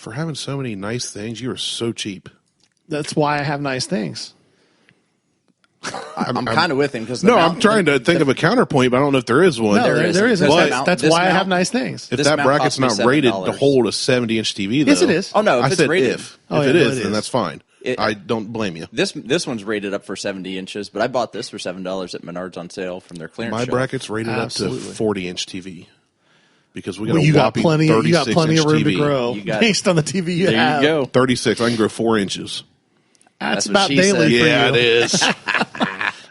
For having so many nice things, you are so cheap. That's why I have nice things. I'm kind of with him because I'm trying to think of a counterpoint, but I don't know if there is one. No, there is. That's why I have nice things. If that bracket's not rated to hold a 70-inch TV, though. Yes, it is. Oh, no, if I it's said rated. If it is, then that's fine. I don't blame you. This one's rated up for 70 inches, but I bought this for $7 at Menards on sale from their clearance My shelf. bracket's rated up to 40-inch TV. Because we got you got plenty of room TV. to grow based on the TV you have. There you go. 36. I can grow 4 inches. That's about daily for you. Yeah, it is.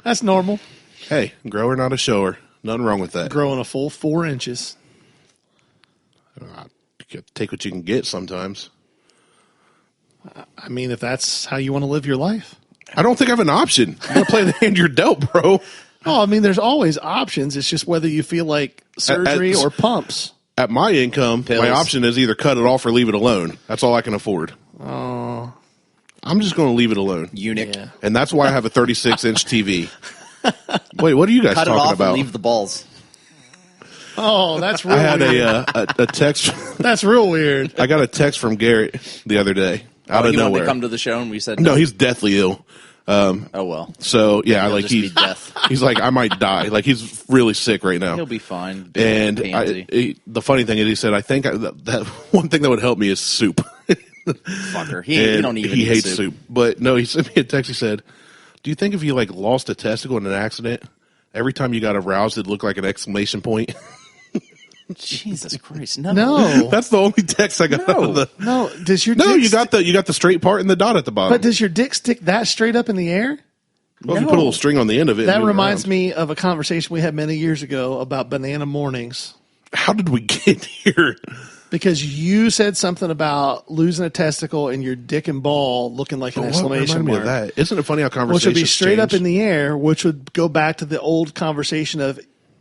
That's normal. Hey, grower, not a shower. Nothing wrong with that. Growing a full 4 inches. Take what you can get sometimes. I mean, if that's how you want to live your life. I don't think I have an option. You got to play the hand you're dealt, bro. Oh, I mean, there's always options. It's just whether you feel like surgery or pumps. At my income, my option is either cut it off or leave it alone. That's all I can afford. Oh. I'm just going to leave it alone. Eunuch. Yeah. And that's why I have a 36-inch TV. Wait, what are you guys Cut talking it off about? And leave the balls. Oh, that's real I had weird. a text. That's real weird. I got a text from Garrett the other day out of he nowhere. wanted to come to the show, and we said no. He's deathly ill. Oh, well. So, yeah, He'll like just be death. he's like, I might die. Like, he's really sick right now. He'll be fine. And the funny thing is, he said, I think that one thing that would help me is soup. Fucker. He don't even He eat hates soup. But no, he sent me a text. He said, do you think if you like lost a testicle in an accident, every time you got aroused, it'd look like an exclamation point? Jesus Christ. No. No. That's the only text I got. No. Does your No, dick you got the straight part and the dot at the bottom. But does your dick stick that straight up in the air? Well, if you put a little string on the end of it. That reminds me of a conversation we had many years ago about banana mornings. How did we get here? Because you said something about losing a testicle and your dick and ball looking like an exclamation mark. Of that? Isn't it funny how conversations Which would be straight change? up in the air, which would go back to the old conversation of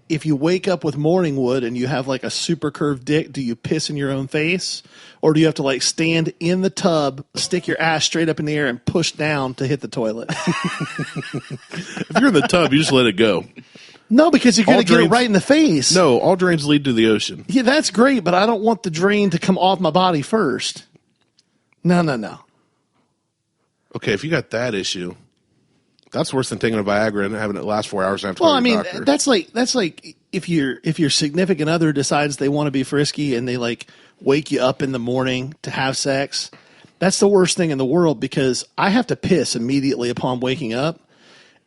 if you wake up with morning wood and you have like a super curved dick, do you piss in your own face? Or do you have to like stand in the tub, stick your ass straight up in the air and push down to hit the toilet? If you're in the tub, you just let it go. No, because you're going to get it right in the face. No, all drains lead to the ocean. Yeah, that's great, but I don't want the drain to come off my body first. No. Okay, if you got that issue, that's worse than taking a Viagra and having it last 4 hours after. Well, I mean, that's like if your significant other decides they want to be frisky and they like wake you up in the morning to have sex. That's the worst thing in the world because I have to piss immediately upon waking up,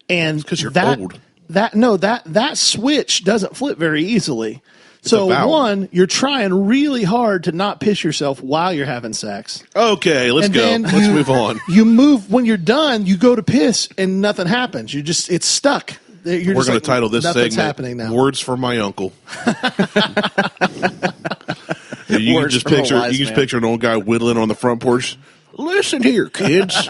and because you're old. That switch doesn't flip very easily. So one, you're trying really hard to not piss yourself while you're having sex. Okay, let's go. Let's move on. You move when you're done. You go to piss and nothing happens. It's stuck. We're going to title this segment happening now. "Words from My Uncle." You can just picture an old guy whittling on the front porch. Listen here, kids.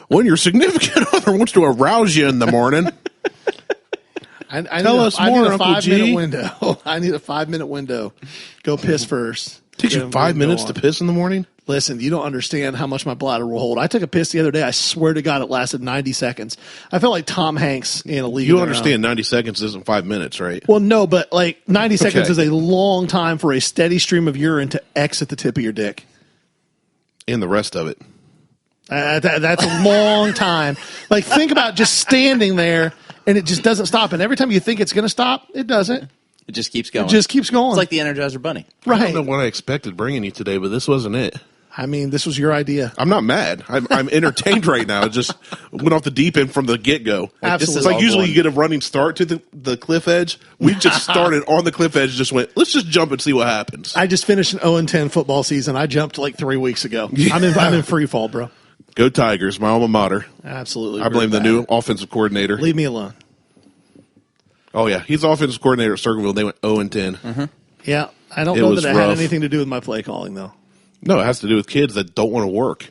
When your significant other wants to arouse you in the morning. I need a 5-minute window. I need a 5-minute window. Go piss first. Takes you 5 minutes to piss in the morning? Listen, you don't understand how much my bladder will hold. I took a piss the other day. I swear to God, it lasted 90 seconds. I felt like Tom Hanks in a league. You understand 90 seconds isn't 5 minutes, right? Well, no, but like 90 seconds is a long time for a steady stream of urine to exit the tip of your dick. And the rest of it. That's a long time. Like, think about just standing there, and it just doesn't stop. And every time you think it's going to stop, it doesn't. It just keeps going. It just keeps going. It's like the Energizer Bunny. Right. I don't know what I expected bringing you today, but this wasn't it. I mean, this was your idea. I'm not mad. I'm entertained right now. It just went off the deep end from the get-go. Absolutely. It's like usually you get a running start to the cliff edge. We just started on the cliff edge, just went, let's just jump and see what happens. I just finished an 0-10 football season. I jumped like 3 weeks ago. Yeah. I'm in free fall, bro. Go Tigers, my alma mater. Absolutely. I blame the new offensive coordinator. Leave me alone. Oh, yeah. He's the offensive coordinator at Circleville. They went 0-10. Mm-hmm. Yeah. I don't know that it had anything to do with my play calling, though. No, it has to do with kids that don't want to work.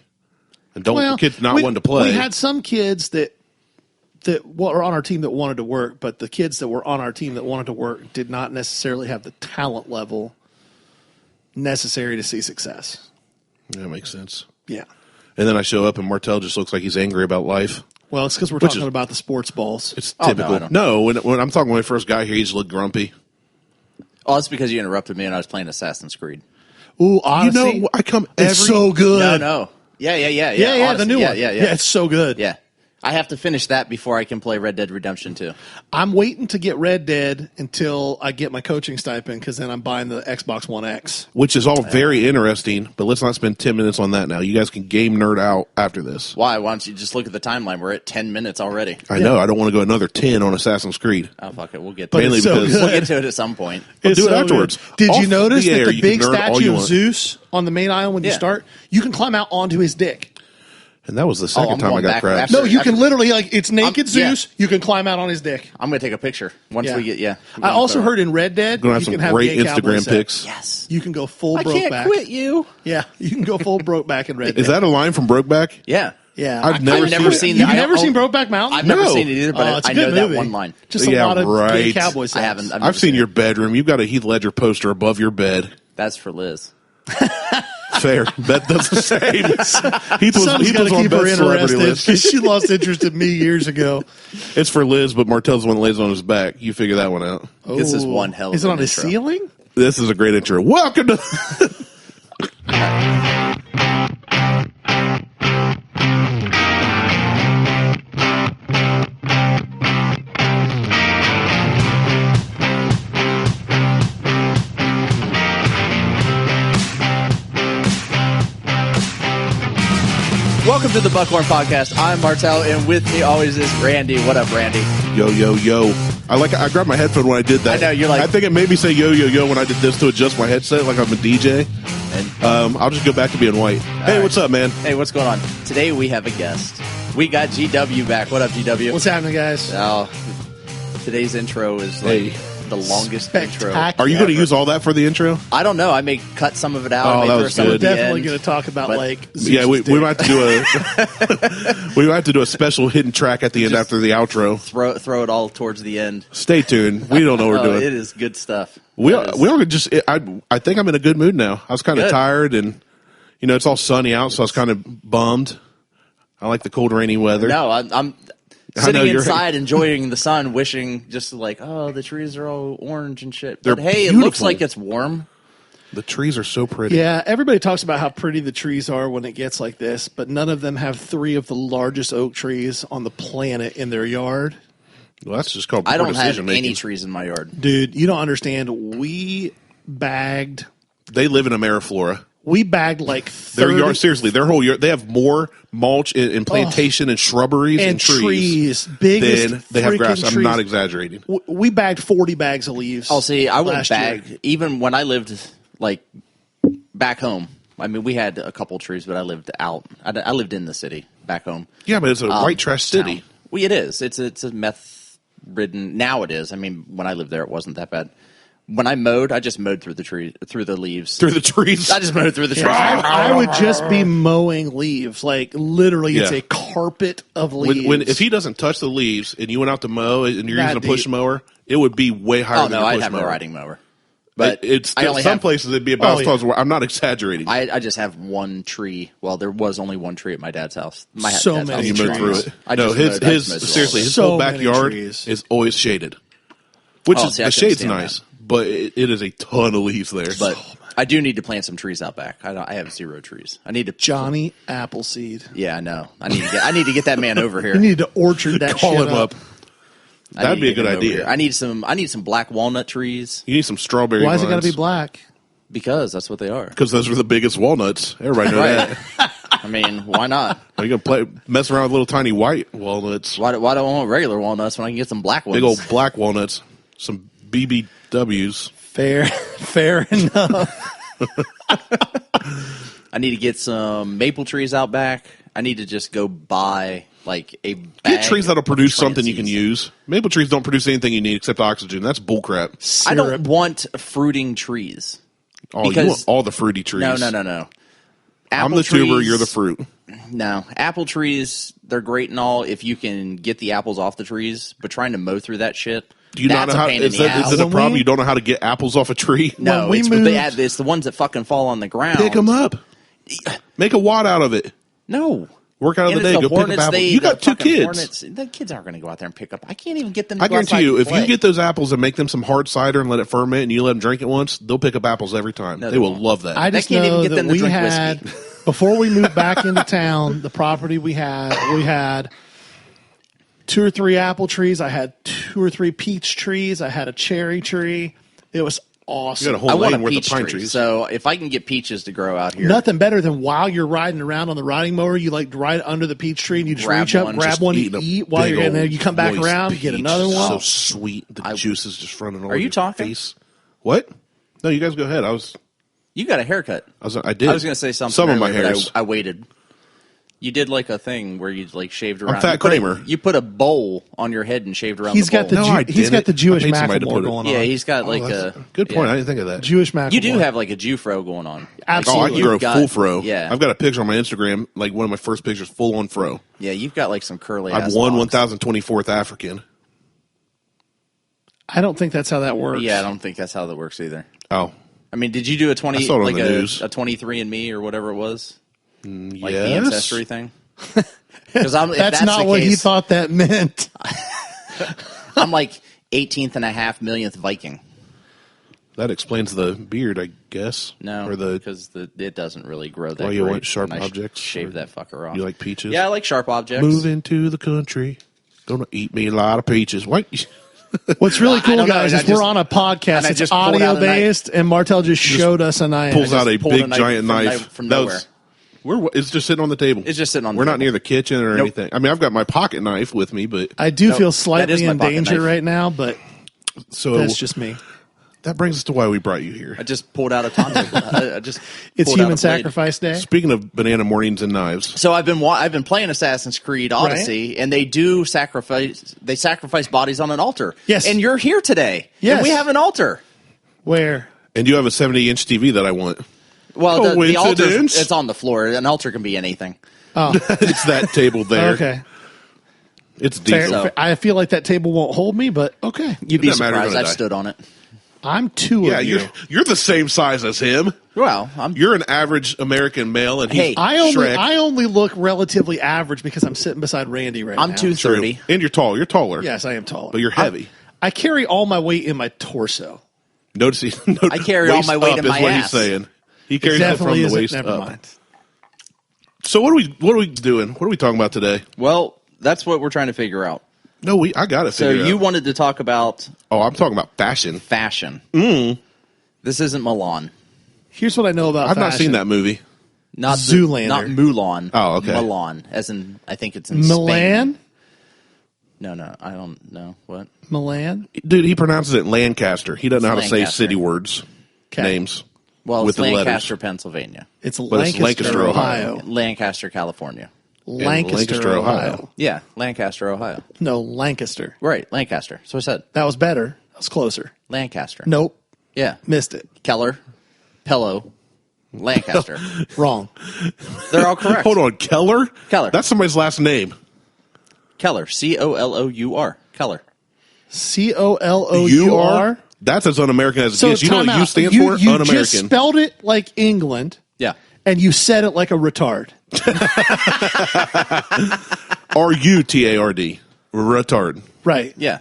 And kids not wanting to play. We had some kids that were on our team that wanted to work, but the kids that were on our team that wanted to work did not necessarily have the talent level necessary to see success. That makes sense. Yeah. And then I show up and Martelle just looks like he's angry about life. Well, it's because we're talking about the sports balls. It's typical. No, when I'm talking when I first got here, he just looked grumpy. Oh, that's because you interrupted me and I was playing Assassin's Creed. Ooh, Odyssey. You know, I come every... It's so good. No. Yeah. Yeah, the new one. Yeah, it's so good. Yeah. I have to finish that before I can play Red Dead Redemption 2. I'm waiting to get Red Dead until I get my coaching stipend, because then I'm buying the Xbox One X. Which is all very interesting, but let's not spend 10 minutes on that now. You guys can game nerd out after this. Why? Why don't you just look at the timeline? We're at 10 minutes already. I know. I don't want to go another 10 on Assassin's Creed. Oh, fuck it. We'll get to Mainly it. because We'll get to it at some point. We'll do it afterwards. Did you Off notice the that air, the you big can nerd all statue you of want. Zeus on the main island when you start, you can climb out onto his dick? And that was the second I'm time I going got back crashed. No, you can literally, like, it's naked yeah. Zeus. You can climb out on his dick. I'm going to take a picture once we get, I also heard in Red Dead, We're going you to can have have some great gay cowboy Instagram sex. pics. Yes. You can go full I Brokeback. can't quit you. Yeah, you can go full Brokeback in Red Dead. Is that a line from Brokeback? Yeah. Yeah. I've never seen it. You've never seen Brokeback Mountain? I've never No. seen it either, but It's a I good know movie. that one line. Just a lot of gay cowboy sex. I haven't. I've seen your bedroom. You've got a Heath Ledger poster above your bed. That's for Liz. Fair. That does the same. Heath was Something's got to on keep her best celebrity interested, list. because she lost interest in me years ago. It's for Liz, but Martelle's the one that lays on his back. You figure that one out. This is one hell of Is it an on his intro. ceiling? This is a great intro. Welcome to... Welcome to the Buckhorn Podcast. I'm Martelle, and with me always is Randy. What up, Randy? Yo. I grabbed my headphone when I did that. I know, you're like... I think it made me say yo when I did this to adjust my headset like I'm a DJ. And I'll just go back to being white. Hey, right. what's up, man? Hey, what's going on? Today we have a guest. We got GW back. What up, GW? What's happening, guys? Oh, today's intro is like the longest intro. Spectacular. Are you going to use all that for the intro? I don't know. I may cut some of it out. Oh, I may that throw was some good. at the Definitely end. going to talk about, But- like, Yeah, we might have to do a we might have to do a special hidden track at the end after the outro. Throw it all towards the end. Stay tuned. We don't know what we're doing. It is good stuff. We That is- all just. I think I'm in a good mood now. I was kind of Good. tired, and it's all sunny out, so I was kind of bummed. I like the cold, rainy weather. No, I'm I know sitting you're- inside enjoying the sun, wishing just like, oh, the trees are all orange and shit. They're But hey, it looks beautiful. like it's warm. The trees are so pretty. Yeah, everybody talks about how pretty the trees are when it gets like this, but none of them have 3 of the largest oak trees on the planet in their yard. Well, that's just called I poor don't have decision making. any trees in my yard. Dude, you don't understand. We bagged They live in Ameriflora. like Their 30 yard, seriously, their whole yard. They have more mulch and plantation and shrubberies and and trees biggest than they have grass. freaking I'm trees. not exaggerating. We bagged 40 bags of leaves. Oh, see, I won't last bag. year. Even when I lived like back home, I mean, we had a couple trees, but I lived out. I lived in the city back home. Yeah, but it's a white trash city. Town. Well, it is. It's a meth-ridden. Now it is. I mean, when I lived there, it wasn't that bad. When I mowed, I just mowed through the leaves. Through the trees. I just mowed through the trees. I would just be mowing leaves. Like, literally, it's Yeah. a carpet of leaves. If he doesn't touch the leaves and you went out to mow and you're using a That'd push be- mower, it would be way higher Oh than no, your I'd push have mower. no riding mower. But It's I only some have, places it'd be about Oh, as tall as I'm not exaggerating. I just have one tree. Well, there was only one tree at my dad's house. My So dad's many house you was mowed through trees. it. I No, just his mowed it all. seriously, his So whole many backyard trees. is always shaded, which Oh, is see, I the couldn't shade's stand nice, but it is a ton of leaves there. But I do need to plant some trees out back. I have 0 trees. I need to. Johnny Appleseed. Yeah, I know. I need to get that man over here. You need to orchard that call shit him up. I That'd need be to a get good him over idea. here. I need some black walnut trees You need some strawberry. Why is it got vines, to be black? because that's what they are. Because those are the biggest walnuts. Everybody know Right. that. I mean, why not? Are you gonna mess around with little tiny white walnuts? Why do I want regular walnuts when I can get some black ones? Big old black walnuts. Some BBWs. Fair enough. I need to get some maple trees out back. I need to just go buy like a bag Get trees that'll of produce plant something you can seeds. use. Maple trees don't produce anything you need except oxygen. That's bullcrap. I don't Syrup. want fruiting trees. Oh, you Because- want all the fruity trees. No. I'm Apple the tuber, trees- you're the fruit. No, apple trees, they're great and all if you can get the apples off the trees, but trying to mow through that shit, Do you not that's know a how? pain Is in the it ass. a When problem? we- You don't know how to get apples off a tree? No, When we it's, moved- it's the ones that fucking fall on the ground. Pick them up. Make a wad out of it. No. Work out of the day. Go pick up apples. You got 2 kids. The kids aren't going to go out there and pick up. I can't even get them to I go outside guarantee you, and if play. you get those apples and make them some hard cider and let it ferment and you let them drink it once, they'll pick up apples every time. No, they will love that. I just can't know even get them that to we drink had, whiskey. before we moved back into town, the property we had 2 or 3 apple trees. I had 2 or 3 peach trees. I had a cherry tree. It was awesome. You got a whole I want lane a worth of peach pine tree, trees. so if I can get peaches to grow out here. Nothing better than while you're riding around on the riding mower, you like ride under the peach tree and you just Grab reach up, one, grab just one, eating you a eat while big you're in there. old You come back moist around, you get peach. another one. So sweet. The juice is just running all Are over you your talking? face. What? No, you guys go ahead. You got a haircut. I did. I was going to say something. Some of my earlier, but hairs. I waited. You did like a thing where you like shaved around. Fat Kramer. You put a bowl on your head and shaved around. He's the got the bowl. No, I he's got the didn't. Jewish I paid somebody to Macklemore put it- going on. Yeah, he's got like That's a good point. yeah. I didn't think of that. Jewish Macklemore. You do have like a Jew fro going on. Absolutely. Oh, I can You've grow got- full fro. Yeah. I've got a picture on my Instagram, like one of my first pictures, full on fro. Yeah, you've got like some curly. I've ass won locks. 1024th African. I don't think that's how that works. Yeah, I don't think that's how that works either. Oh, I mean, did you do a 20 I saw it on like the news. a 23andMe or whatever it was? Like yes. the ancestry thing? Because That's not what he thought that meant. I'm like 18th and a half millionth Viking. That explains the beard, I guess. No, or the because it doesn't really grow that. Oh, you great want sharp when I objects? Shave Or that fucker off. you like peaches? Yeah, I like sharp objects. Move into the country. Gonna eat me a lot of peaches. What? What's really I cool, don't know, guys, and is I just- we're on a podcast. and I It's just pulled out a audio based, and Martelle just showed us a knife. Pulls out a pulled a big knife giant from knife. from That nowhere. it's just sitting on the table. It's just sitting on the We're not table. near the kitchen or Nope. anything. I mean, I've got my pocket knife with me, but I do Nope, feel that is slightly my in pocket danger knife. right now, but so that's just me. that brings us to why we brought you here. I just pulled out a tonsil. I just It's pulled out human a blade. sacrifice day. Speaking of banana mornings and knives, So I've been playing Assassin's Creed Odyssey, and they do sacrifice. They sacrifice bodies on an altar. Yes. and you're here today. Yes. and we have an altar. Where? and you have a 70-inch TV that I want. Well, the altar Coincidence? it's on the floor. An altar can be anything. Oh, It's that table there. okay. It's Fair. diesel. So- I feel like that table won't hold me, but okay. You'd be Doesn't matter, you're surprised. gonna I've die. stood on it. I'm two Yeah, of you. you're the same size as him. Well, You're an average American male, and he's Hey, Shrek. I only look relatively average because I'm sitting beside Randy right I'm now. 230. and you're tall. You're taller. Yes, I am taller. but you're heavy. I carry all my weight in my torso. Notice I carry all my weight in my is what ass. he's saying. He carries it from Definitely the isn't. waist Never up. mind. So what are we doing? What are we talking about today? Well, that's what we're trying to figure out. No, I got it. So you wanted to talk about Oh, I'm talking about fashion. fashion. Mm. This isn't Milan. Here's what I know about I've not fashion. seen that movie. Not Zoolander. Not Mulan. Oh, okay. Milan, as in I think it's in Milan? Spain. No, I don't know what. Milan? Dude, he pronounces it Lancaster. He doesn't know how to say Lancaster. city words, Okay. names. Well, with it's the Lancaster, letters. Pennsylvania. It's But it's Lancaster, Lancaster, Ohio. Ohio. Lancaster, California. Lancaster, Ohio. Yeah, Lancaster, Ohio. No, Lancaster. Right, Lancaster. So I said That was better. That was closer. Lancaster. Nope. Yeah. Missed it. Keller, Pello, Lancaster. Wrong. They're all correct. Hold on, Keller? Keller. That's somebody's last name. Keller. Collor. Keller. COLOUR? That's as un-American as it So gets. You know time what U out. stands you, for? You Un-American. just spelled it like England, Yeah. and you said it like a retard. R-U-T-A-R-D. Retard. Right. Yeah.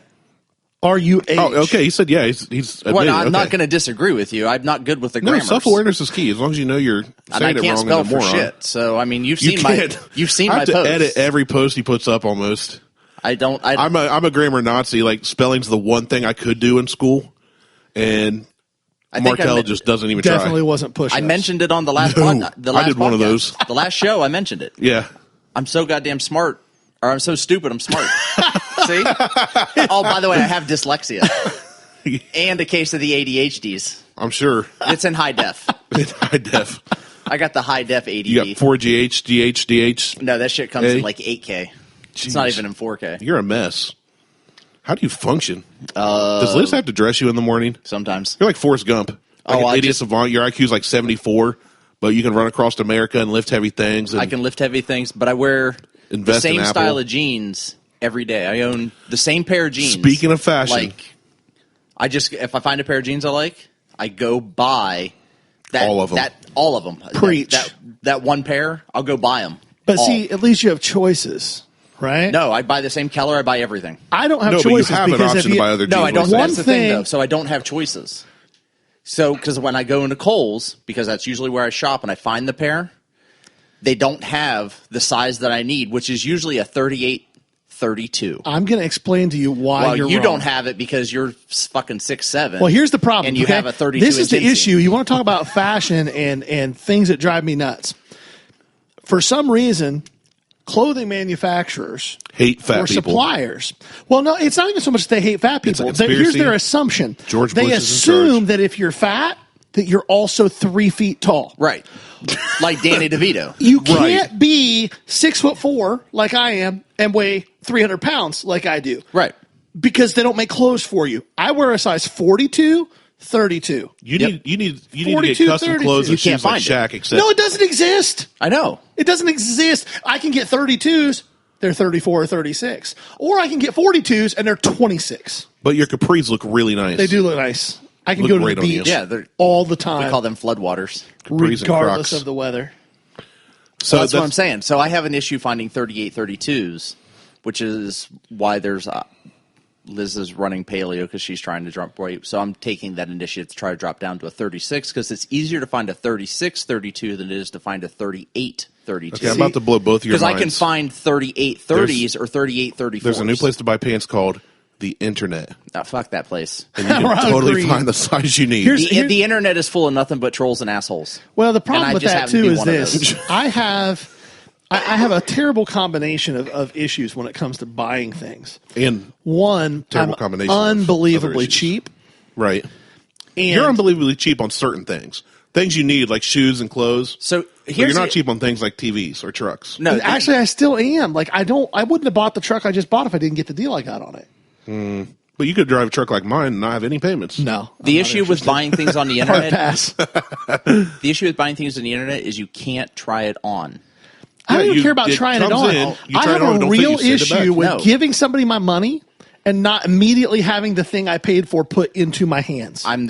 R-U-H. Oh, okay. He said, yeah, he's Well, admitted, I'm not okay. going to disagree with you. I'm not good with the No, grammar. self-awareness is key. As long as you know you're And I saying it can't wrong spell and a for moron. shit. So I mean, you've You seen my can't. I my have to posts. edit every post he puts up almost. I'm a grammar Nazi. Like, spelling's the one thing I could do in school. And I think Martelle just doesn't even Definitely try. wasn't pushing I us. mentioned it on the last No, pod, the last I did one of podcast. those. The last show I mentioned it. Yeah. I'm so goddamn smart, or I'm so stupid. I'm smart. See? Oh, by the way, I have dyslexia and a case of the ADHDs. I'm sure. It's in high def. High def. I got the high def ADD. You got 4GH, DH, DH. No, that shit comes Hey. in like 8K. It's not even in 4K. You're a mess. How do you function? Does Liz have to dress you in the morning? Sometimes. You're like Forrest Gump. Like Oh, an I idiot just- savant. Your IQ's like 74, but you can run across America and lift heavy things. And I can lift heavy things, but I wear the Invest in same Apple. style of jeans every day. I own the same pair of jeans. Speaking of fashion. Like, if I find a pair of jeans I like, I go buy that. All of 'em. All of them. Preach. That one pair, I'll go buy them. But see, at least you have choices, right? No, I buy the same color. I buy everything. I don't have No, but choices you have an because option to buy other jeans. No, I don't. One That's the thing, thing- though. So I don't have choices. So, because when I go into Kohl's, because that's usually where I shop, and I find the pair, they don't have the size that I need, which is usually a 38-32. I'm going to explain to you why Well, you're you wrong. don't have it because you're fucking 6'7". Well, here's the problem. And you okay? have a 32 This is the inch issue. You want to talk about fashion and things that drive me nuts. For some reason, clothing manufacturers Hate fat or people. suppliers. Well, no, it's not even so much that they hate fat It's a people. conspiracy. Here's their assumption. George they Bush is in assume charge. that if you're fat, that you're also 3 feet tall. Right. Like Danny DeVito. You can't be 6'4" like I am and weigh 300 pounds like I do. Right. Because they don't make clothes for you. I wear a size 42, 32. You need to get 42, custom 32. clothes You and can't shoes like find Shaq, except No, it doesn't exist. I know. It doesn't exist. I can get 32s, they're 34 or 36. Or I can get 42s and they're 26. but your capris look really nice. They do look nice. I can Look go to great the on you. beach Yeah, they're- all the time. We call them floodwaters. Capris and regardless Crocs. of the weather. So That's what I'm saying. So I have an issue finding 38-32s, which is why there's Liz is running paleo because she's trying to drop weight. So I'm taking that initiative to try to drop down to a 36 because it's easier to find a 36-32 than it is to find a 38-32. Okay, I'm about to blow both of your Because minds. I can find 38-30s or 38-34s. There's a new place to buy pants called the Internet, Oh, fuck that place. and you can I totally agree. find the size you need. Here's- The internet is full of nothing but trolls and assholes. Well, the And problem I with just that happen to too be is one of this: those. I have a terrible combination of issues when it comes to buying things. and One, Terrible I'm combination of other unbelievably issues. cheap. right, And you're unbelievably cheap on certain things you need like shoes and clothes. So But here's you're not the- cheap on things like TVs or trucks. No, Actually, I still am. Like, I wouldn't have bought the truck I just bought if I didn't get the deal I got on it. But you could drive a truck like mine and not have any payments. No. the issue with buying things on the Hard internet, pass. the issue with buying things on the internet is you can't try it on. I don't Yeah, even care about it trying it comes on. in, you I try have it on, a don't think real you send it back. issue with No. giving somebody my money and not immediately having the thing I paid for put into my hands. I'm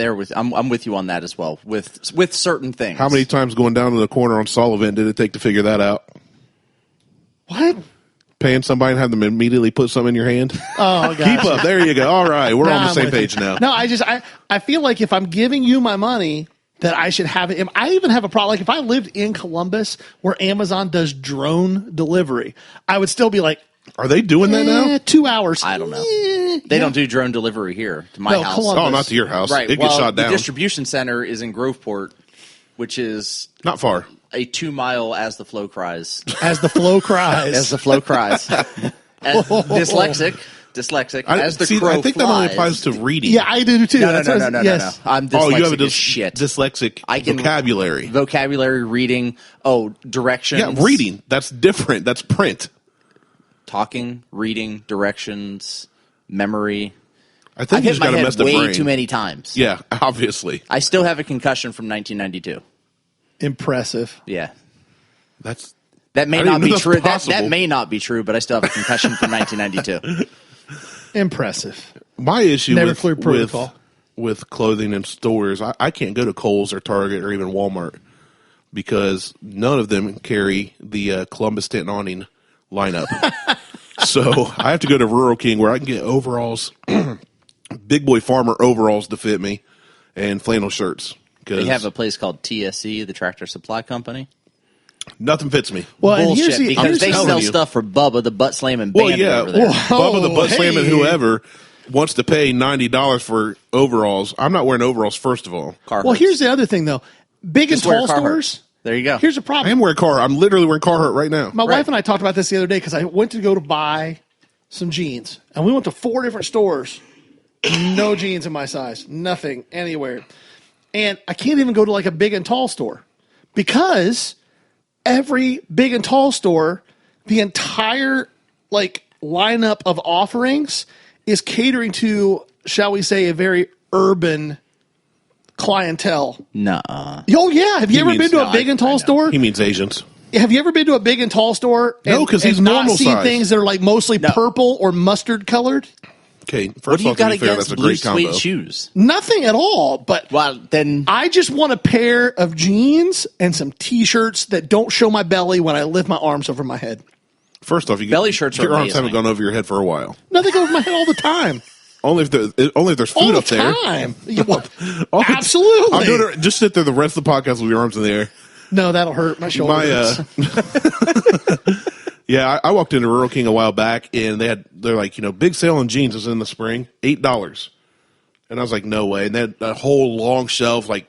with you on that as well with certain things. How many times going down to the corner on Sullivan did it take to figure that out? What? Paying somebody and have them immediately put something in your hand? Oh, God. Keep up. There you go. All right. We're on the I'm same with you. page now. No, I feel like if I'm giving you my money, that I should have it. I even have a problem. Like if I lived in Columbus where Amazon does drone delivery, I would still be like, Are they doing that now? 2 hours. I don't know. Eh, They yeah. don't do drone delivery here to my No, house. Columbus. Oh, not to your house. Right. It well, gets shot the down. distribution center is in Groveport, which is Not far. a 2 mile as the flow cries. As the flow cries. As the flow cries. As dyslexic. As the crow I think that only flies. applies to reading. Yeah, I do too. No, That's what I was- no. yes. I'm dyslexic Oh, you have a as shit. dyslexic I can- vocabulary. Vocabulary, reading, directions. Yeah, reading. That's different. That's print. Talking, reading, directions, memory. I think I've you hit just my got to head mess the way brain. too many times. Yeah, obviously. I still have a concussion from 1992. Impressive. Yeah. That's That may I not didn't be know that's true. That possible. may not be true, but I still have a concussion from 1992. Impressive. my issue Never with, flew protocol. with clothing in stores. I can't go to Kohl's or Target or even Walmart because none of them carry the Columbus tent awning lineup. So I have to go to Rural King where I can get overalls, big boy farmer overalls to fit me, and flannel shirts. They have a place called TSC, the Tractor Supply Company. Nothing fits me. Well, and Bullshit, here's the, because here's they the- telling sell you. stuff for Bubba, the butt slamming Well, bandit yeah, over there. Bubba the butt slamming hey. whoever wants to pay $90 for overalls. I'm not wearing overalls, first of all. Carhartts. well, here's the other thing though. Big Just and wear tall Carhartt. stores. There you go. Here's the I problem. am wearing Carhartt. I'm literally wearing Carhartt right now. My Right. wife and I talked about this the other day because I went to go to buy some jeans, and we went to 4 different stores. No jeans in my size, nothing anywhere, and I can't even go to like a big and tall store because every big and tall store, the entire like lineup of offerings is catering to, shall we say, a very urban clientele. Nuh-uh. Oh yeah, have you ever means- been to no, a big and I tall know. store? He means Asians. Have you ever been to a big and tall store? No, and- 'cause and he's not normal seen size. things that are like mostly purple or mustard colored. Okay, What first do you off, to got be fair, against that's a blue great combo. suede shoes? Nothing at all. But Well, then I just want a pair of jeans and some T-shirts that don't show my belly when I lift my arms over my head. First off, Belly shirts are your arms amazing. haven't gone over your head for a while. No, they go over my head all the time. Only if there's food All the up there. time. You want- All the- Absolutely. I'm doing it. Just sit there the rest of the podcast with your arms in the air. No, that'll hurt my shoulders. Yeah, I walked into Rural King a while back, and they're like, big sale on jeans is in the spring, $8, and I was like, no way. And they had a whole long shelf, like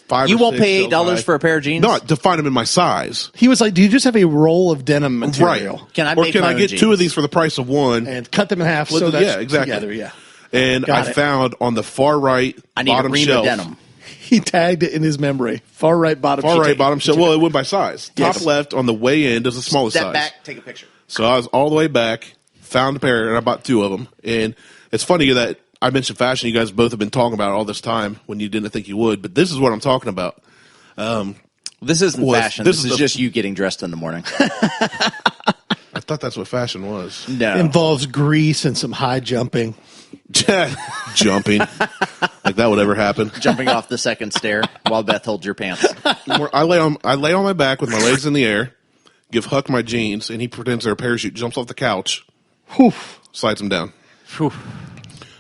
5. you or won't 6 pay shelves $8 high. for a pair of jeans. No, to find them in my size. He was like, do you just have a roll of denim material? Right? Can I or make can my I own get jeans? 2 of these for the price of one? And cut them in half Well, so that's yeah, exactly. together, yeah. And Got I it. found on the far right I need a bottom ream shelf. of denim. He tagged it in his memory. Far right bottom Far right bottom shelf. Well, it went by size. Yes. Top left on the way in is the smallest Step size. back, take a picture. So I was all the way back, found a pair, and I bought 2 of them. And it's funny that I mentioned fashion. You guys both have been talking about it all this time when you didn't think you would. But this is what I'm talking about. This isn't Was- fashion. this This is is the- just you getting dressed in the morning. I thought that's what fashion was. No. Involves grease and some high jumping. Jumping. Like that would ever happen. Jumping off the second stair while Beth holds your pants. I lay on my back with my legs in the air, give Huck my jeans, and he pretends they're a parachute, jumps off the couch, Whew. slides them down. Whew.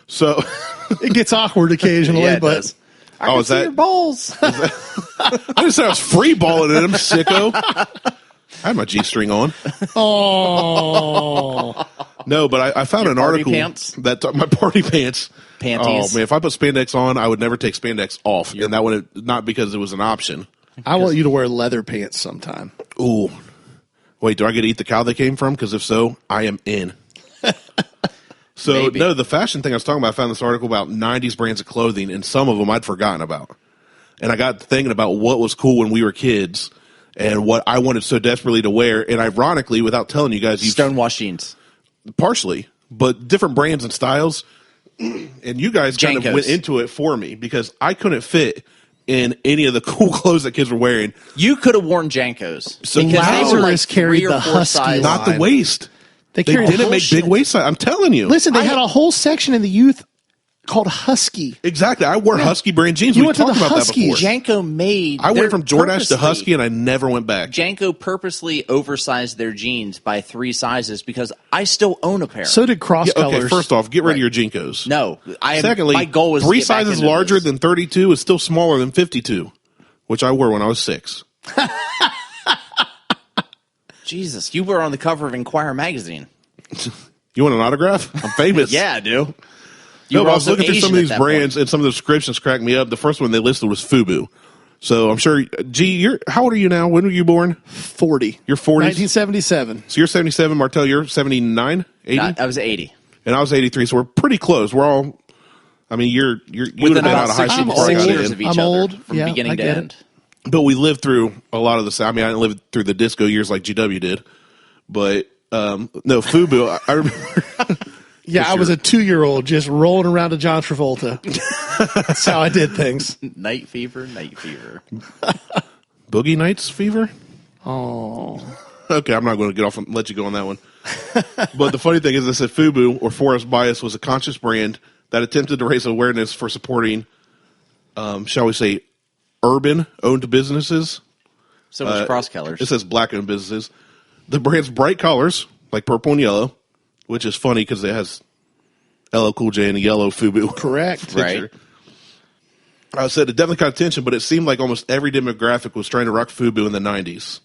So, It gets awkward occasionally, Yeah, it but does. I Oh, can is see that- your balls. I just said I was free balling at him, sicko. I had my G string on. oh, No, but I found Your an party article pants? that my party pants. Panties. Oh man, if I put spandex on, I would never take spandex off, and that would not because it was an option. I want you to wear leather pants sometime. Ooh, wait, do I get to eat the cow they came from? Because if so, I am in. So Maybe. no, the fashion thing I was talking about. I found this article about '90s brands of clothing, and some of them I'd forgotten about. And I got thinking about what was cool when we were kids, and what I wanted so desperately to wear. And ironically, without telling you guys, Stonewash jeans. partially, but different brands and styles. And you guys kind of Jankos. went into it for me because I couldn't fit in any of the cool clothes that kids were wearing. You could have worn Jankos. So because they were like Lazarus carried 3 or the 4 Husky sizes. line. Not the waist. They They carried didn't make bullshit. big waist size. I'm telling you. Listen, they had a whole section in the youth called Husky. Exactly. I wore Husky brand jeans. You We went to talked the about Husky. that before. Janko made. I went from Jordache to purposely- Husky, and I never went back. Janko purposely oversized their jeans by 3 sizes because I still own a pair. So did Cross Yeah, Colors. okay, first off, get rid of your Jinkos. no, Secondly, my goal was 3 to get back sizes into larger this. than 32 is still smaller than 52, which I wore when I was 6. Jesus, you were on the cover of Inquirer magazine. You want an autograph? I'm famous. Yeah, I do. You No, were but I was also looking through some Asian of at these that brands, point. and some of the descriptions cracked me up. The first one they listed was FUBU. So I'm sure, G, how old are you now? When were you born? 40. You're 40s? 1977. So you're 77, Martelle, you're 79, 80? No, I was 80. And I was 83, so we're pretty close. We're all, I mean, you would have Within been out about of high 6 school I'm before I got old. years in. of each I'm other old. from Yeah, beginning I to get end. But we lived through a lot of the, I mean, I didn't live through the disco years like GW did. But, no, FUBU, I remember. Yeah, I was a 2-year-old just rolling around to John Travolta. That's how I did things. Night fever, night fever. Boogie Nights fever? Oh. Okay, I'm not going to get off and let you go on that one. But the funny thing is, I said FUBU, or Forest Bias, was a conscious brand that attempted to raise awareness for supporting, shall we say, urban-owned businesses. So much cross colors. It says black-owned businesses. The brand's bright colors, like purple and yellow, which is funny because it has LL Cool J and a yellow FUBU. Correct. picture. I said it definitely caught attention, but it seemed like almost every demographic was trying to rock FUBU in the 90s.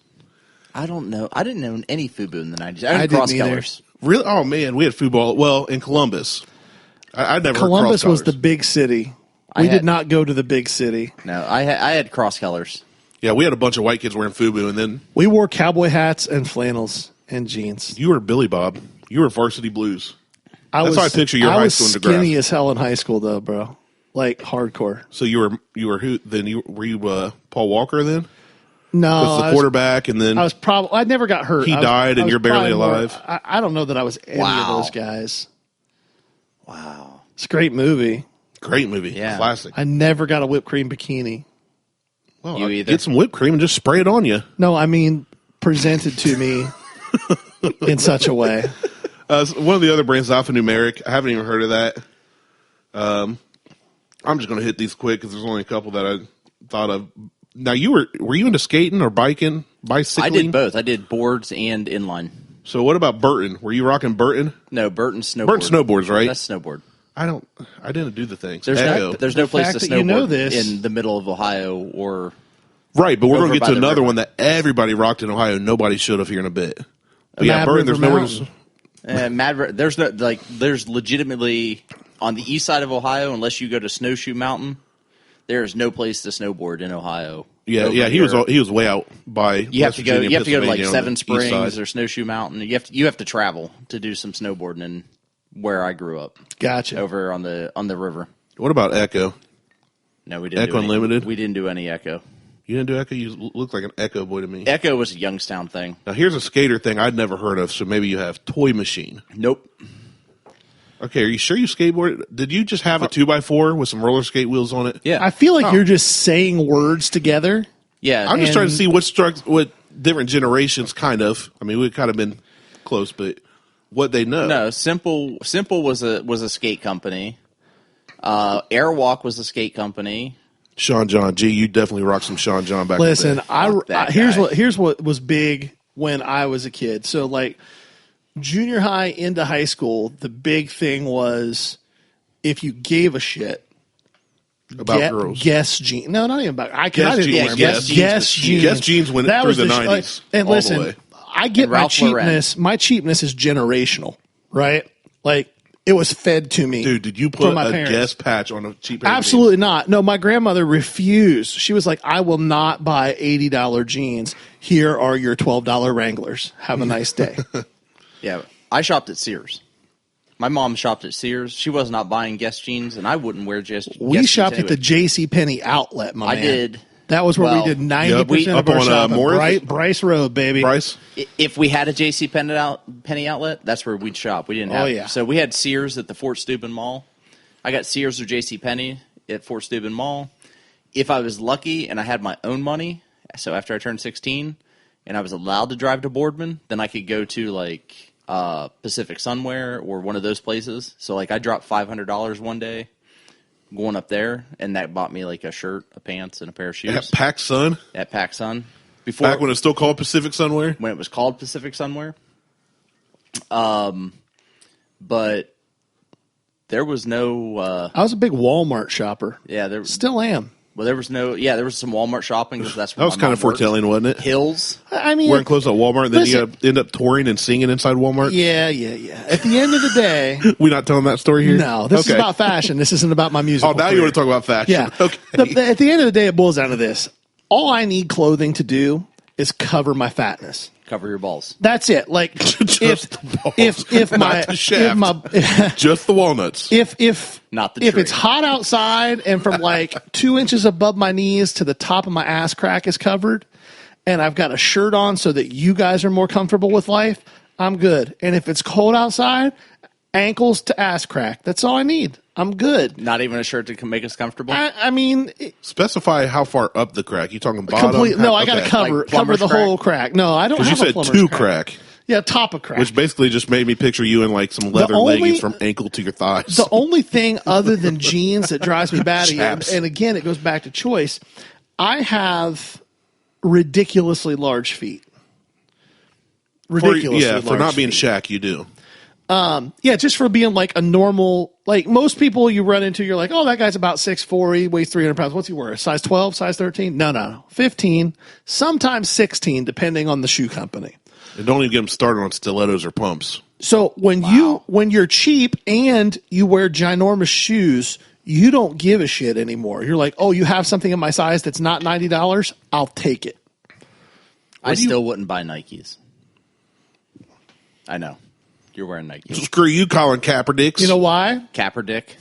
I don't know. I didn't own any FUBU in the 90s. I I owned didn't cross either. colors. Really? Oh, man, we had FUBU. Well, in Columbus. I never heard Columbus cross was the colors. big city. I We had- did not go to the big city. No, I had cross colors. Yeah, we had a bunch of white kids wearing FUBU, and then We wore cowboy hats and flannels and jeans. you were Billy Bob. You were Varsity Blues. I That's was, how I picture your I high was school in skinny DeGrasse. as hell in high school, though, bro. Like hardcore. So you were who? Then were you Paul Walker then? No, Was the I was- quarterback, and then I was probably. I never got hurt. He I was- died and I was you're barely probably more- alive? I don't know that I was any Wow. of those guys. Wow. It's a great movie. great movie, Yeah. classic. I never got a whipped cream bikini. Well, You I'll either. get some whipped cream and just spray it on you. No, I mean presented to me in such a way. One of the other brands is alphanumeric. I haven't even heard of that. I'm just going to hit these quick because there's only a couple that I thought of. Now, were you into skating or bicycling? I did both. I did boards and inline. So what about Burton? Were you rocking Burton? No, Burton snowboard. Burton snowboards, right? That's snowboard. I didn't do the things. There's no place to snowboard in the middle of Ohio or right, but we're going to over get by to the another river. one that everybody rocked in Ohio. Nobody should have here in a bit. But yeah, Burton. There's nowhere to. There's legitimately on the east side of Ohio, unless you go to Snowshoe Mountain, there is no place to snowboard in Ohio. Yeah, he was way out by. You have to go. You have to go to like Seven Springs side. or Snowshoe Mountain. You have to travel to do some snowboarding in where I grew up. Gotcha. Over on the river. What about Echo? No, we didn't. Echo do any, Unlimited? We didn't do any Echo. You didn't do Echo? You look like an Echo boy to me. Echo was a Youngstown thing. Now here's a skater thing I'd never heard of. So maybe you have Toy Machine. Nope. Okay, are you sure you skateboarded? Did you just have a 2x4 with some roller skate wheels on it? Yeah. I feel like you're just saying words together. Yeah. I'm just trying to see what different generations kind of. I mean, we've kind of been close, but what they know. No, Simple was a skate company. Airwalk was a skate company. Sean John G, you definitely rocked some Sean John back. Listen, in the day. here's what was big when I was a kid. So like junior high into high school, the big thing was if you gave a shit about girls. Guess jeans. No, not even about. I Guess didn't jeans. wear Guess jeans. Guess jeans went That through was the sh- 90s. and all listen, the way. I get And my Ralph Lauren. cheapness. My cheapness is generational, right? Like it was fed to me. Dude, did you from put my a parents. Guess patch on a cheap pair of Absolutely not. No, my grandmother refused. She was like, I will not buy $80 jeans. Here are your $12 Wranglers. Have a nice day. Yeah. I shopped at Sears. My mom shopped at Sears. She was not buying Guess jeans, and I wouldn't wear just. We Guess shopped jeans at the anyway. J.C. Penney outlet, my I man. did. That was where Well, we did 90% Yep, of up our on, shopping. Morris? Bryce Road, baby. Bryce? If we had a J.C. Penney outlet, that's where we'd shop. We didn't have. Oh, yeah. So we had Sears at the Fort Steuben Mall. I got Sears or J.C. Penney at Fort Steuben Mall. If I was lucky and I had my own money, so after I turned 16 and I was allowed to drive to Boardman, then I could go to like Pacific Sunwear or one of those places. So like I dropped $500 one day going up there, and that bought me like a shirt, a pants, and a pair of shoes At Pac Sun? at PacSun. Before Back when it was still called Pacific Sunwear? when it was called Pacific Sunwear. But there was no I was a big Walmart shopper. there Still am. well there was no there was some Walmart shopping because that's where That was my kind mom of foretelling, worked. wasn't it? Hills. I mean, Wearing clothes at Walmart, and then you Listen. gotta end up touring and singing inside Walmart? yeah. At the end of the day, We not telling that story here? no, this is Okay. about fashion. This isn't about my music. Oh, now you want to talk about fashion. Yeah. Okay. At the end of the day, it boils down to this. All I need clothing to do is cover my fatness. Cover your balls. That's it. Like Just the balls, if not my the shaft. if Just the walnuts. Not the if tree. it's hot outside and from like 2 inches above my knees to the top of my ass crack is covered, and I've got a shirt on so that you guys are more comfortable with life, I'm good. And if it's cold outside, ankles to ass crack. That's all I need. I'm good. Not even a shirt to make us comfortable. I mean, Specify how far up the crack. You talking bottom? complete. No, I got to Okay. cover Like cover plumber's the crack? whole crack. No, I don't. Because you have a said plumber's two crack, Yeah, top of crack. which basically just made me picture you in like some leather only- leggings from ankle to your thighs. The only thing other than jeans that drives me batty, Chaps. and again, it goes back to choice. I have ridiculously large feet. Ridiculously for not large being feet. Shaq, you do. Yeah, just for being like a normal, like most people you run into, you're like, oh, that guy's about 6'4", he weighs 300 pounds. What's he wear? Size 12, size 13? No. 15, sometimes 16, depending on the shoe company. And don't even get them started on stilettos or pumps. So when you're cheap and you wear ginormous shoes, you don't give a shit anymore. You're like, oh, you have something in my size that's not $90? I'll take it. I still wouldn't buy Nikes. I know. You're wearing Nikes. Screw you, Colin Kaepernicks. You know why? Capper dick.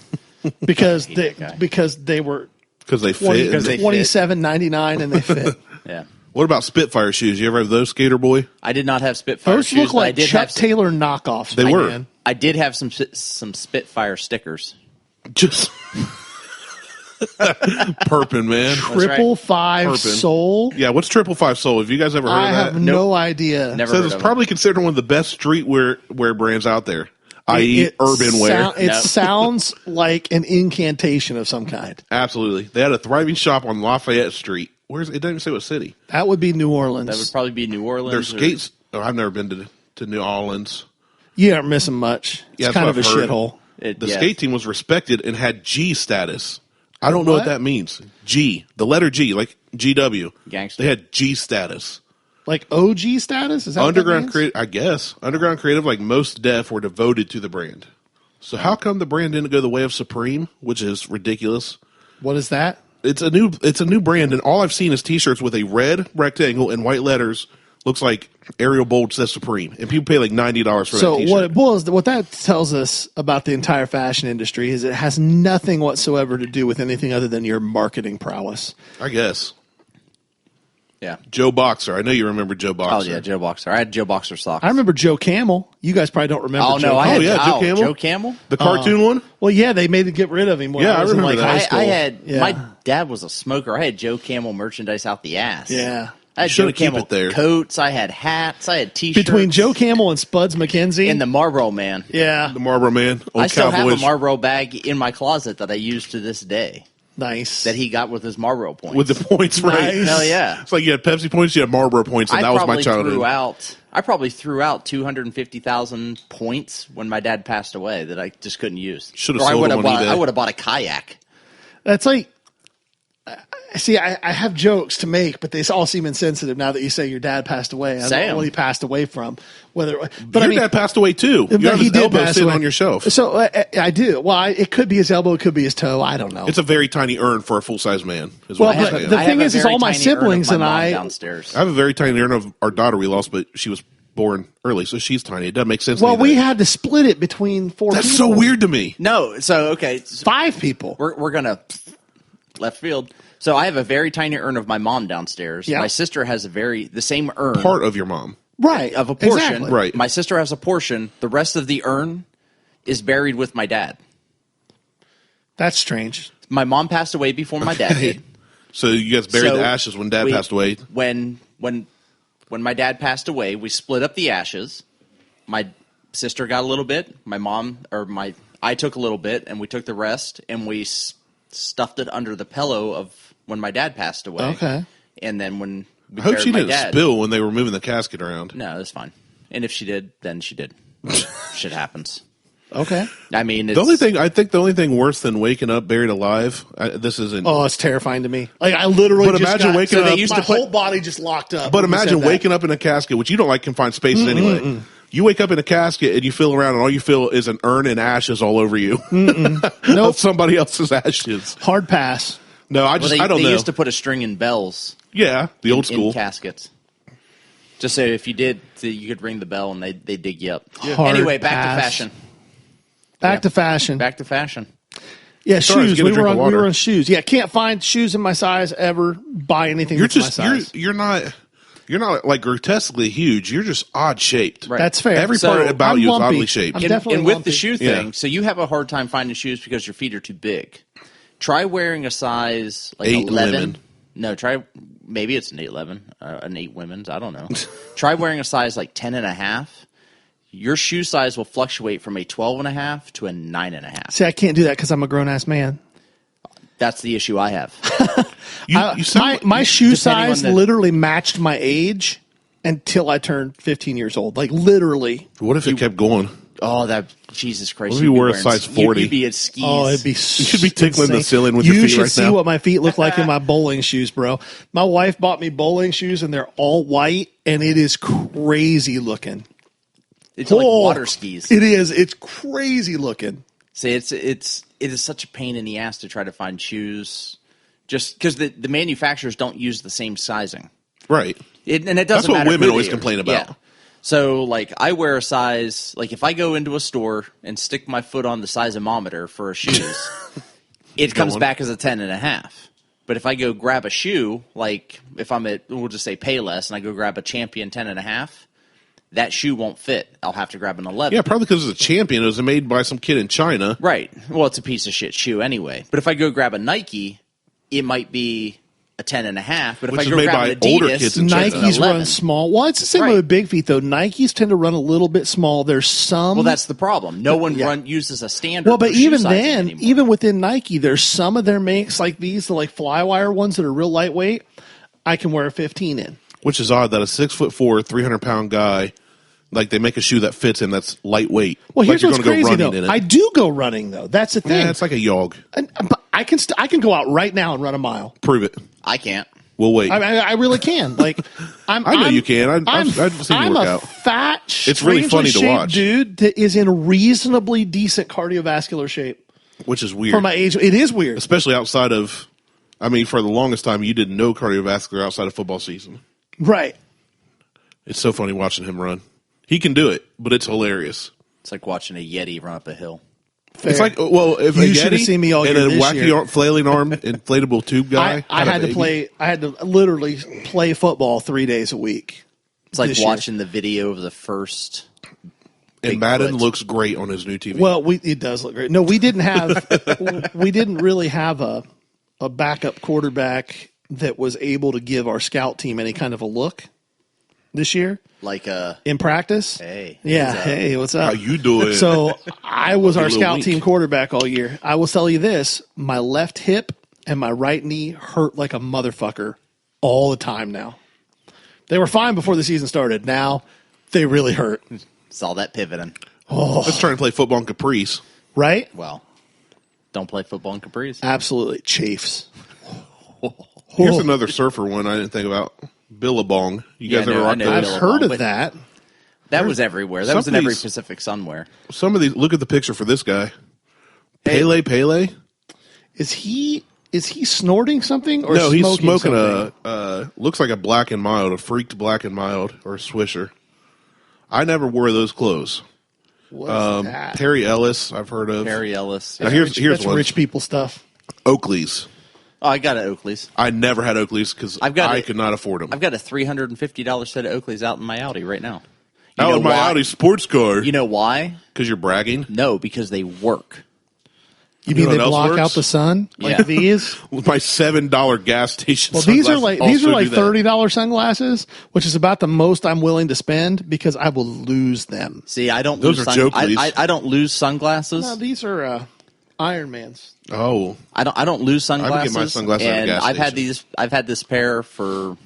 Because that guy. they were because they 20, fit. because they fit. $27.99 and they fit. Yeah. What about Spitfire shoes? You ever have those, Skater Boy? I did not have Spitfire Those shoes. look but I like did Chuck have some, Taylor knockoffs. They my were. man. I did have some Spitfire stickers. Just Perpin, man. Triple Five Perpin. Soul. Yeah, what's 555 Soul? Have you guys ever heard I of that? have no idea. Never Says heard it's of probably considered one of the best streetwear brands out there, i.e. urban wear. It sounds like an incantation of some kind. Absolutely. They had a thriving shop on Lafayette Street. Where's it? Doesn't even say what city. That would be New Orleans. That would probably be New Orleans. Their skates. Oh, I've never been to New Orleans. You aren't missing much. It's Yeah, that's kind what of a I've heard. shithole. The skate team was respected and had G status. I don't know what that means. G. The letter G, like GW. Gangster. They had G status. Like OG status? Is that Underground what that means? creative, I guess. Underground creative, like most deaf, were devoted to the brand. So how come the brand didn't go the way of Supreme, which is ridiculous? What is that? It's a new brand, and all I've seen is T-shirts with a red rectangle and white letters. Looks like Arial Bold says Supreme, and people pay like $90 for that So T-shirt. what that tells us about the entire fashion industry is it has nothing whatsoever to do with anything other than your marketing prowess. I guess. Yeah. Joe Boxer. I know you remember Joe Oh, Boxer. yeah, Joe Boxer. I had Joe Boxer socks. I remember Joe Camel. You guys probably don't remember. Oh, Joe no. I Camel. had, Joe Camel? Joe Camel? The cartoon one? Well, yeah, they made to get rid of him. When Yeah, I was I remember in like that. high school. I had, Yeah. my dad was a smoker. I had Joe Camel merchandise out the ass. Yeah. I had You shoulda Joe keep Camel it there. coats. I had hats. I had T-shirts. Between Joe Camel and Spuds McKenzie. And the Marlboro Man. Yeah. The Marlboro Man. Old I still have a Cowboys Marlboro bag in my closet that I use to this day Nice. that he got with his Marlboro points. with the points, right? Nice. Hell yeah. It's like you had Pepsi points, you had Marlboro points, and that was my childhood. I probably threw out 250,000 points when my dad passed away that I just couldn't use. Should've Or I sold would them have on bought. eBay. I would have bought a kayak. That's like, see, I have jokes to make, but they all seem insensitive now that you say your dad passed away. I don't Say know 'em. what he passed away from. But Your I mean, dad passed away too. You have he his did elbow pass sitting away on your shelf. So I do. Well, it could be his elbow, it could be his toe. I don't know. It's a very tiny urn for a full size man. Is Well, what I'm but saying. the I thing have a is very all my tiny urn of siblings my and mom I- downstairs. I have a very tiny urn of our daughter we lost, but she was born early, so she's tiny. It doesn't make sense. well, to me we that- had to split it between four That's people. so weird to me. No, so okay, so 5 people. we're gonna left field. So I have a very tiny urn of my mom downstairs. Yeah. My sister has the same urn Part of your mom. Right. of a portion. Exactly. Right. My sister has a portion. The rest of the urn is buried with my dad. That's strange. My mom passed away before my dad did. So you guys buried So the ashes when Dad we- passed away. When my dad passed away, we split up the ashes. My sister got a little bit. I took a little bit, and we took the rest, and we stuffed it under the pillow of when my dad passed away. Okay. And then when we I hope buried she my didn't dad, spill when they were moving the casket around. no, that's fine. And if she did, then she did. Shit happens. Okay. I mean, it's, The only thing worse than waking up buried alive. This isn't. Oh, it's terrifying to me. Like I literally. But just imagine got, waking so they up- used my to whole body just locked up. But when you imagine said that. waking up in a casket, which you don't like confined spaces anyway. You wake up in a casket and you feel around, and all you feel is an urn and ashes all over you. Nope. Somebody else's ashes. Hard pass. No, I well, don't they know. used to put a string in bells. Yeah, the old in school. caskets. Just so if you did, you could ring the bell and they dig you up. Hard Anyway, back pass. to fashion. Back to fashion. Back to fashion. Yeah, Sorry, I was shoes. getting a We drink were of on water. shoes. Yeah, can't find shoes in my size ever. Buy anything You're that's my just size. you're not like grotesquely huge. You're just odd shaped. Right. That's fair. Every So, part about I'm you is lumpy. oddly shaped. I'm And, definitely and with lumpy. the shoe thing, Yeah. so you have a hard time finding shoes because your feet are too big. Try wearing a size like 8 11. women. No, maybe it's an 8-11, an 8 women's. I don't know. Try wearing a size like 10.5. Your shoe size will fluctuate from a 12.5 to a 9.5. See, I can't do that because I'm a grown ass man. That's the issue I have. You sound My shoe depending on size the- literally matched my age until I turned 15 years old. Like literally. What if it kept going? Oh, that Jesus Christ! What if you'd you be were a wearing- size 40? You'd be at skis. Oh, it'd be. You should be tickling the ceiling with you your feet should right see now. what my feet look like in my bowling shoes, bro. My wife bought me bowling shoes, and they're all white, and it is crazy looking. It's like Oh, water skis. It is. It's crazy looking. See, it is such a pain in the ass to try to find shoes, just because the manufacturers don't use the same sizing. Right. And it doesn't That's what matter women who always they are. complain about. Yeah. So, like, I wear a size, like, if I go into a store and stick my foot on the sizeometer for shoes, it comes on. back as a 10.5. But if I go grab a shoe, like, if I'm at, we'll just say Payless, and I go grab a Champion 10.5, that shoe won't fit. I'll have to grab an 11. Yeah, probably because it's a Champion. It was made by some kid in China. Right. Well, it's a piece of shit shoe anyway. But if I go grab a Nike, it might be a 10.5. But if Which I is go made grab by an older Adidas, kids in China. Nikes run small. Well, it's the same Right. with Big Feet, though. Nikes tend to run a little bit small. There's some. well, that's the problem. No one uses a standard. Well, but for shoe even sizing then, anymore. even within Nike, there's some of their makes like these, the like Flywire ones that are real lightweight. I can wear a 15 in. Which is odd that a 6'4", 300-pound guy, like they make a shoe that fits him that's lightweight. Well, here's like what's you're gonna crazy go running though. in it. I do go running though. That's the thing. Yeah, it's like a yog. But I can go out right now and run a mile. Prove it. I can't. We'll wait. I really can. Like I know you can. I've seen you I'm work a out. fat, It's really funny to strangely watch. shaped dude that is in reasonably decent cardiovascular shape Which is weird. for my age. It is weird. Especially outside of, I mean, for the longest time, you didn't know cardiovascular outside of football season. Right. It's so funny watching him run. He can do it, but it's hilarious. It's like watching a Yeti run up a hill. Fair. It's like, well, if You a should have Yeti seen me all and year a this wacky year. flailing arm inflatable tube guy. I had to play. I had to literally play football 3 days a week. It's like this year. watching the video of the first. And Madden Bigfoot. looks great on his new TV. Well, it does look great. No, we didn't have. We didn't really have a backup quarterback that was able to give our scout team any kind of a look this year Like in practice. hey, Yeah. what's up? Hey, what's up? How you doing? So I was our Little scout wink. team quarterback all year. I will tell you this: my left hip and my right knee hurt like a motherfucker all the time now. They were fine before the season started. Now they really hurt. It's all that pivoting. Let's try and play football in Caprice. Right? Well, don't play football in Caprice. Absolutely. Chafes. Here's another surfer one I didn't think about. Billabong. You guys Yeah, ever no, I rock know those? I've Billabong, heard of but- that. That was everywhere. That Some was in of every these- Pacific Sunwear. Some of these, look at the picture for this guy. Pele? Is he snorting something or No, he's smoking smoking something? looks like a Black and Mild, a freaked Black and Mild, or a Swisher. I never wore those clothes. What's that? Perry Ellis, I've heard of. Perry Ellis. Now Yeah. here's That's one. rich people stuff. Oakley's. Oh, I got an Oakley's. I never had Oakley's because I could not afford them. I've got a $350 set of Oakley's out in my Audi right now. You Out know in my why? Audi sports car. You know why? Because you're bragging. No, because they work. You You mean know they what else block works? out the sun like Yeah. these? With my $7 gas station. Well, these are like sunglasses also do that. $30 sunglasses, which is about the most I'm willing to spend because I will lose them. See, I don't Those lose are Jokelys. I don't lose sunglasses. No, these are Iron Man's. Oh, I don't lose I would sunglasses. get my sunglasses at a and gas I've had this pair for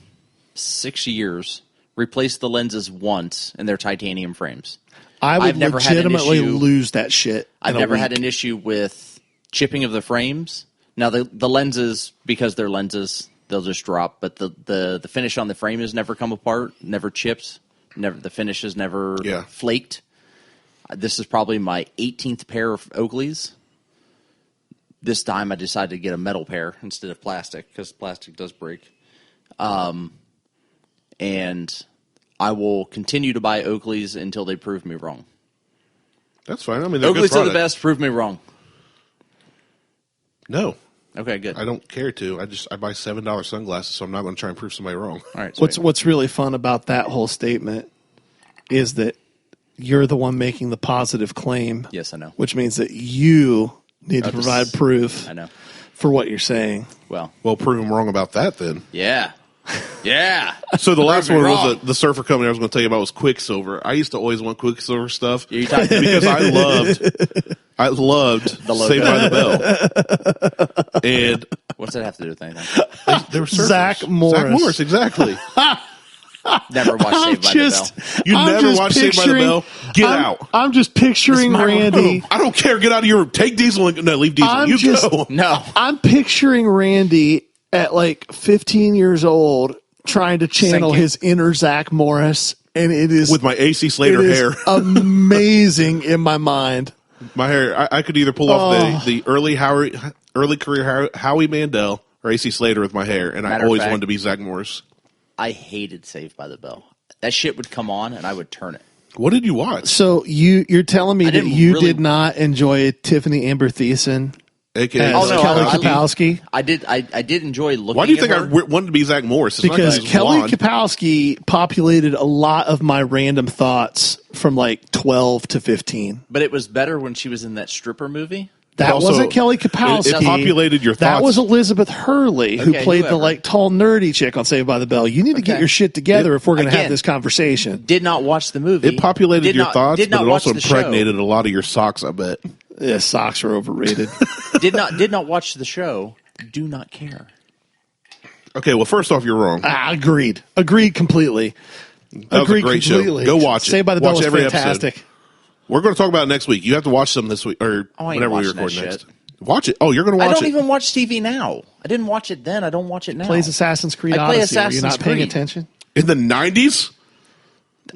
6 years. Replaced the lenses once, and they're titanium frames. I would I've never had an legitimately issue- lose that shit. I've never had an issue with chipping of the frames. Now the lenses, because they're lenses, they'll just drop. But the finish on the frame has never come apart, never chipped, never the finish has never flaked. This is probably my 18th pair of Oakleys. This time I decided to get a metal pair instead of plastic because plastic does break. And I will continue to buy Oakleys until they prove me wrong. that's fine. I mean, they're good Oakleys are the product. best. Prove me wrong. No, Okay, good. I don't care to. I buy $7 sunglasses, so I'm not going to try and prove somebody wrong. All right. sweet. What's really fun about that whole statement is that you're the one making the positive claim. Yes, I know. Which means that you need to this- provide proof I know. for what you're saying. Well, Well, prove them wrong about that then. yeah. Yeah. So the last me one wrong. was the surfer company I was going to tell you about was Quicksilver. I used to always want Quicksilver stuff You're talking because I loved The logo. Saved by the Bell. And What's that have to do with anything? they were surfers. Zach Morris. Zach Morris, exactly. Never watched I'm Saved by just, the Bell. You I'm never just watched Saved by the picturing- Bell? Get I'm- out. I'm just picturing This is my Randy. I don't care. Get out of here. Take Diesel and no, leave Diesel. I'm you just- go. No. I'm picturing Randy at like 15 years old trying to channel Thank you. his inner Zach Morris, and it is With my AC it Slater is hair. amazing in my mind. My hair. I could either pull off the early career Howie Mandel or AC Slater with my hair, and I Matter of always fact- wanted to be Zach Morris. I hated Saved by the Bell. That shit would come on and I would turn it. What did you watch? So you're telling me I that didn't you really- did not enjoy Tiffany Amber Thiessen AKA. As Kelly I- Kapowski. I did enjoy looking. Why do you think at I her. wanted to be Zach Morris? It's not Because he's Kelly blonde. Kapowski populated a lot of my random thoughts from like 12 to 15. But it was better when she was in that stripper movie. That also- wasn't Kelly Kapowski. it populated your That thoughts. was Elizabeth Hurley, who Okay, played the whoever. like tall nerdy chick on Saved by the Bell. You need to get Okay. your shit together if we're going to have Again, this conversation. Did not watch the movie. It populated Did your not- thoughts, Did but not it watch also the show. impregnated a lot of your socks, I bet. Yeah, socks are overrated. Did not watch the show. Do not care. Okay, well, first off, you're wrong. Agreed. Agreed completely. That was a great show. Go watch it. Saved by the Bell Watch was every episode. fantastic. We're going to talk about it next week. You have to watch some this week, or Oh, I ain't whenever we watching record that next. shit. Watch it. Oh, you're going to I watch don't it. even watch TV now. I didn't watch it then. I don't watch it now. Plays Assassin's Creed I play Odyssey. Were you Assassin's not paying Creed. attention? In the 90s?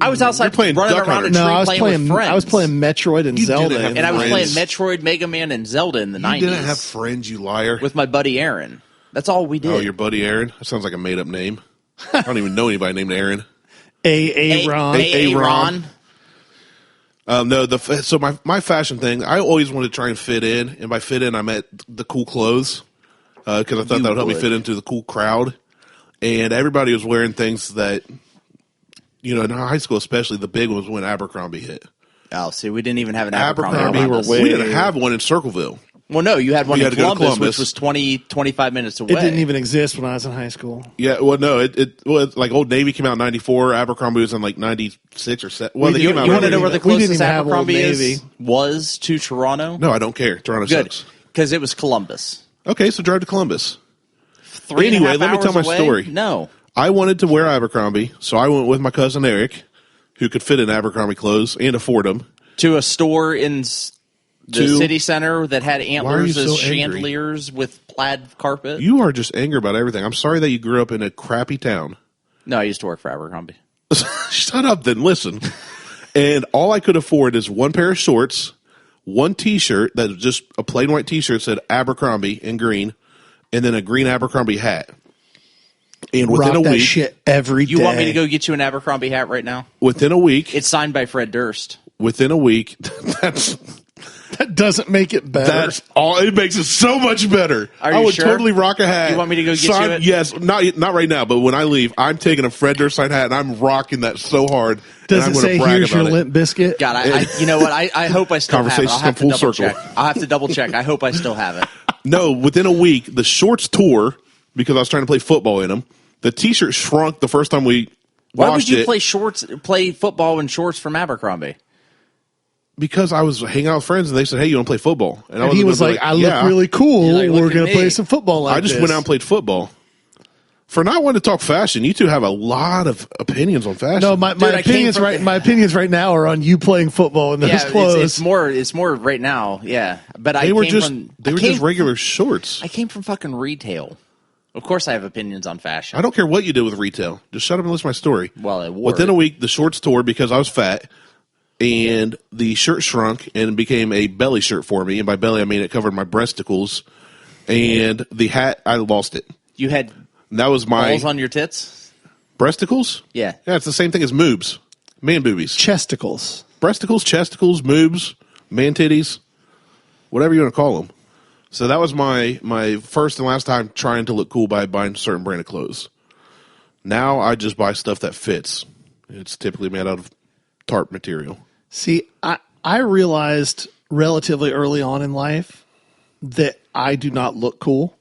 I was outside You're playing running Duck around a Hunter. tree No, I was playing playing. with friends. I was playing Metroid and You Zelda, didn't have and I was friends. playing Metroid, Mega Man, and Zelda in the You 90s. didn't have friends, you liar. with my buddy Aaron. That's all we did. Oh, your buddy Aaron? That sounds like a made-up name. I don't even know anybody named Aaron. Aaron. Aaron. No, so my fashion thing, I always wanted to try and fit in, and by fit in, I meant the cool clothes, because I thought that would help me would. fit into the cool crowd. And everybody was wearing things that, in high school especially, the big one was when Abercrombie hit. Oh, see, we didn't even have an Abercrombie. Abercrombie, around were us. way- we didn't have one in Circleville. Well, no, you had one You in had to go to Columbus, Columbus. which was 20, 25 minutes away. It didn't even exist when I was in high school. Yeah, well, no, it was like Old Navy came out in 94, Abercrombie was in like 96 or 7. Well, We they You, came out you in want to know 90. where the We didn't closest even have Old Abercrombie Navy. was to Toronto? No, I don't care. Toronto Good, sucks. because it was Columbus. Okay, so drive to Columbus. 3.5 Anyway, let me tell hours my away? story. No. I wanted to wear Abercrombie, so I went with my cousin Eric, who could fit in Abercrombie clothes and afford them. To a store in the To- city center that had are you antlers as so angry? chandeliers with plaid carpet. You are just angry about everything. I'm sorry that you grew up in a crappy town. No, I used to work for Abercrombie. Shut up, then listen. And all I could afford is one pair of shorts, one T-shirt that was just a plain white T-shirt said Abercrombie in green, and then a green Abercrombie hat. And within Rock a that week, shit every day. You want me to go get you an Abercrombie hat right now? within a week, It's signed by Fred Durst. that's That doesn't make it better. That's all. It makes it so much better. Are I you would sure? totally rock a hat. You want me to go get you it? Yes, not right now. But when I leave, I'm taking a Fred Durst signed hat and I'm rocking that so hard. Does and it I'm say gonna brag here's your about it. Limp Biscuit? God, you know what? I hope I still have it. Conversations I'll have to come double full circle. check. I'll have to double check. I hope I still have it. No, within a week, the shorts tore because I was trying to play football in them. The T-shirt shrunk the first time we Why washed would you it play football in shorts from Abercrombie? because I was hanging out with friends and they said, "Hey, you want to play football?" And he was like, I look really cool. You're like, look We're at going to me. play some football like I just this. went out and played football. For not wanting to talk fashion, you two have a lot of opinions on fashion. No, my Dude, I came opinions from- my opinions right now are on you playing football in those Yeah, clothes. it's more right now. Yeah, but they I were came just from they I were came- just regular shorts. I came from fucking retail. Of course, I have opinions on fashion. I don't care what you did with retail. Just shut up and listen to my story. Well, it wore Within it. a week, the shorts tore because I was fat, and the shirt shrunk and became a belly shirt for me. And by belly, I mean it covered my breasticles. And the hat, I lost it. You had And that was my balls on your tits. breasticles. Yeah. Yeah, it's the same thing as moobs, man boobies, Chesticles. breasticles, chesticles, moobs, man titties, whatever you want to call them. So that was my first and last time trying to look cool by buying a certain brand of clothes. Now I just buy stuff that fits. It's typically made out of tarp material. See, I realized relatively early on in life that I do not look cool.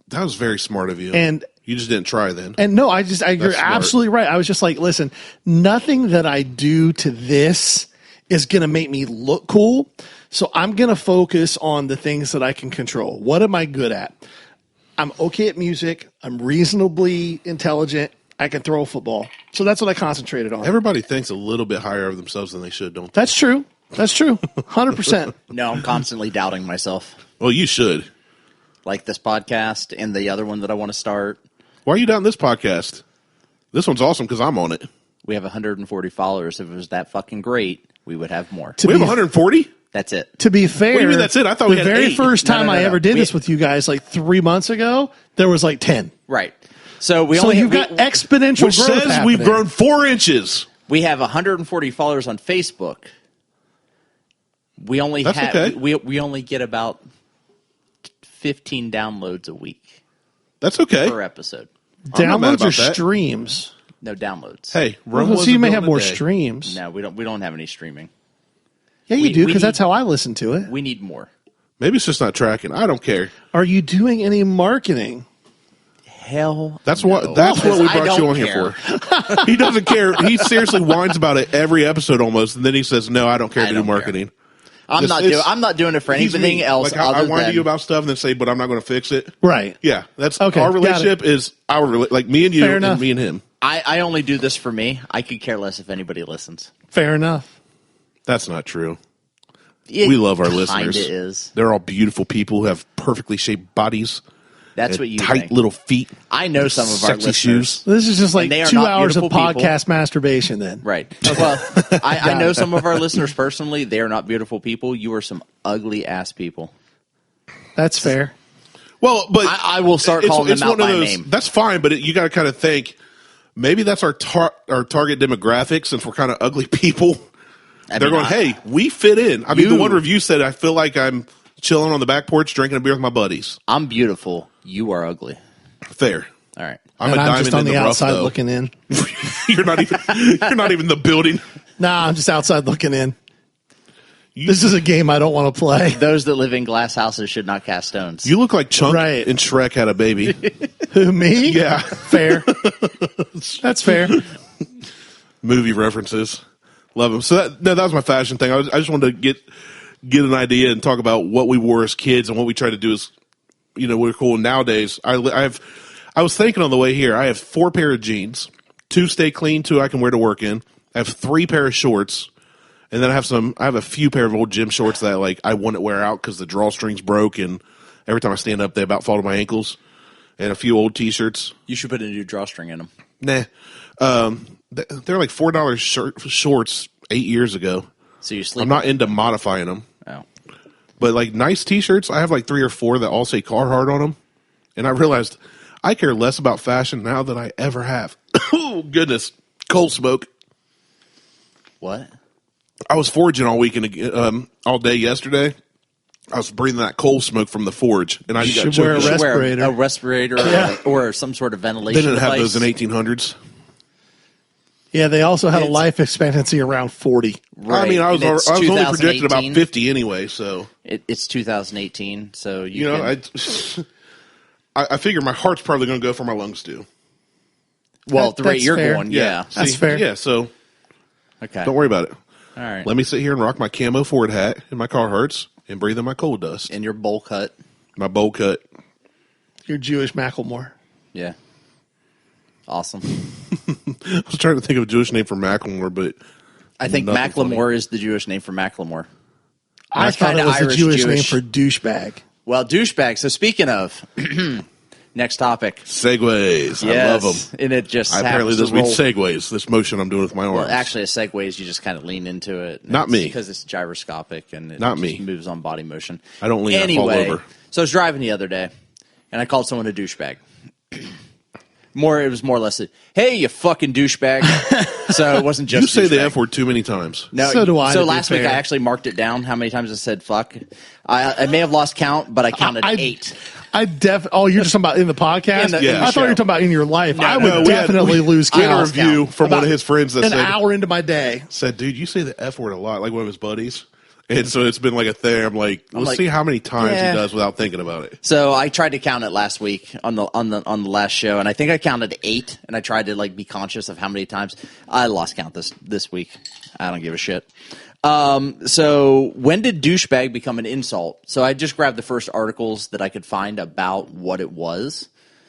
That was very smart of you. And you just didn't try then. And no, you're smart. absolutely right. I was just like, listen, nothing that I do to this is going to make me look cool. So I'm going to focus on the things that I can control. What am I good at? I'm okay at music. I'm reasonably intelligent. I can throw a football. So that's what I concentrated on. Everybody thinks a little bit higher of themselves than they should, don't they? That's true. That's true. 100%. No, I'm constantly doubting myself. Well, you should. Like this podcast and the other one that I want to start. Why are you down this podcast? This one's awesome because I'm on it. We have 140 followers. If it was that fucking great, we would have more. To We have be- 140? That's it. To be fair, What do you mean that's it? I thought the we had very 8. first time No. I ever did We- this with you guys, like 3 months ago, there was like 10. Right. So we So only you've got exponential Which growth says we've happening. grown 4 inches. we have 140 followers on Facebook. We only That's have okay. we only get about 15 downloads a week That's okay. per episode. I'm not mad Downloads or about that. streams? No downloads. Hey, Rome Well, so you wasn't may built have in a more day. streams. No, we don't have any streaming. Yeah, you We- do, we because that's need- how I listen to it. We need more. Maybe it's just not tracking. I don't care. Are you doing any marketing? Hell, That's no. what. That's what we I brought you don't on care. here for. He doesn't care. He seriously whines about it every episode almost, and then he says, "No, I don't care I to do don't care. marketing." I'm This- not it's- doing it for He's anything me. else Like how I other whine to than you about stuff, and then say, "But I'm not going to fix it." Right. Yeah, that's Okay, our got relationship. Is our like me and you, Fair and enough. me and him. I only do this for me. I could care less if anybody listens. Fair enough. That's not true. It We love our kinda listeners. is. They're all beautiful people who have perfectly shaped bodies, That's and what you tight think. little feet. I know some of our sexy listeners. shoes. This is just like And they are 2 not hours of beautiful people. podcast masturbation then. Right. Well, I know it. some of our listeners personally. They are not beautiful people. You are some ugly ass people. That's fair. Well, but I will start calling them out one of by those- name. That's fine, but you got to kind of think maybe that's our target demographic since we're kind of ugly people. I They're mean, going, hey, we fit in. I mean, the You- one review said, I feel like I'm chilling on the back porch drinking a beer with my buddies. I'm beautiful. You are ugly. Fair. All right. I'm And a I'm diamond just on in the the rough, outside though. looking in. you're not even the building. Nah, I'm just outside looking in. This is a game I don't want to play. Those that live in glass houses should not cast stones. You look like Chunk Right. and Shrek had a baby. Who, me? Yeah. Fair. That's fair. Movie references. Love them. So that was my fashion thing. I just wanted to get an idea and talk about what we wore as kids and what we try to do as, we're cool nowadays. I was thinking on the way here, I have 4 pair of jeans, 2 stay clean, 2 I can wear to work in. I have 3 pair of shorts, and then I have a few pair of old gym shorts that I wouldn't wear out because the drawstrings broke, and every time I stand up, they about fall to my ankles. And a few old T-shirts. You should put a new drawstring in them. Nah, they're like $4 shorts 8 years ago. So you sleep. I'm not into modifying them. Oh. But nice T-shirts, I have 3 or 4 that all say Carhartt on them, and I realized I care less about fashion now than I ever have. Oh goodness, coal smoke. What? I was foraging all weekend, all day yesterday. I was breathing that coal smoke from the forge, and I should got wear a choked. respirator. A respirator or some sort of They ventilation didn't have device. those in 1800s. Yeah, they also had a It's- life expectancy around 40. I mean, I was and it's only projected about 2018. 50 anyway, so It's 2018, so I figure my heart's probably going to go for my lungs do. well, at the rate That's you're fair. going, yeah. That's See? fair. Yeah, so Okay. don't worry about it. All right. Let me sit here and rock my camo Ford hat and my Carhartts and breathe in my coal dust. In your bowl cut. My bowl cut. You're Jewish Macklemore. Yeah. Awesome. I was trying to think of a Jewish name for Macklemore, but I think Nothing Macklemore is the Jewish name for Macklemore. I That's thought kinda it was the Irish Jewish name Jewish. for douchebag. Well, douchebag. So speaking of, next topic. segues. I love them. And it just Apparently, happens this to roll. means segues. This motion I'm doing with my arms. Well, actually, a segue is you just kind of lean into it. Not me. Because it's gyroscopic and it Not just me. moves on body motion. I don't lean, I fall Anyway, over. so I was driving the other day, and I called someone a douchebag. It was more or less, hey, you fucking douchebag. So it wasn't just you say the douchebag. F word too many times. No, So do I, So to be last week fair. I actually marked it down how many times I said fuck. I may have lost count, but I counted 8. Oh, you're just talking about in the podcast? In the Yeah. I thought you were show. talking about in your life. I no, would we had- definitely lose I had a count. review from one About of his friends that An said, hour into my day. dude, you say the F word a lot, like one of his buddies. And so it's been like a thing. I'm like, let's like, see how many times yeah. he does without thinking about it. So I tried to count it last week on the last show, and I think I counted 8. And I tried to be conscious of how many times I lost count this week. I don't give a shit. So when did douchebag become an insult? So I just grabbed the first articles that I could find about what it was,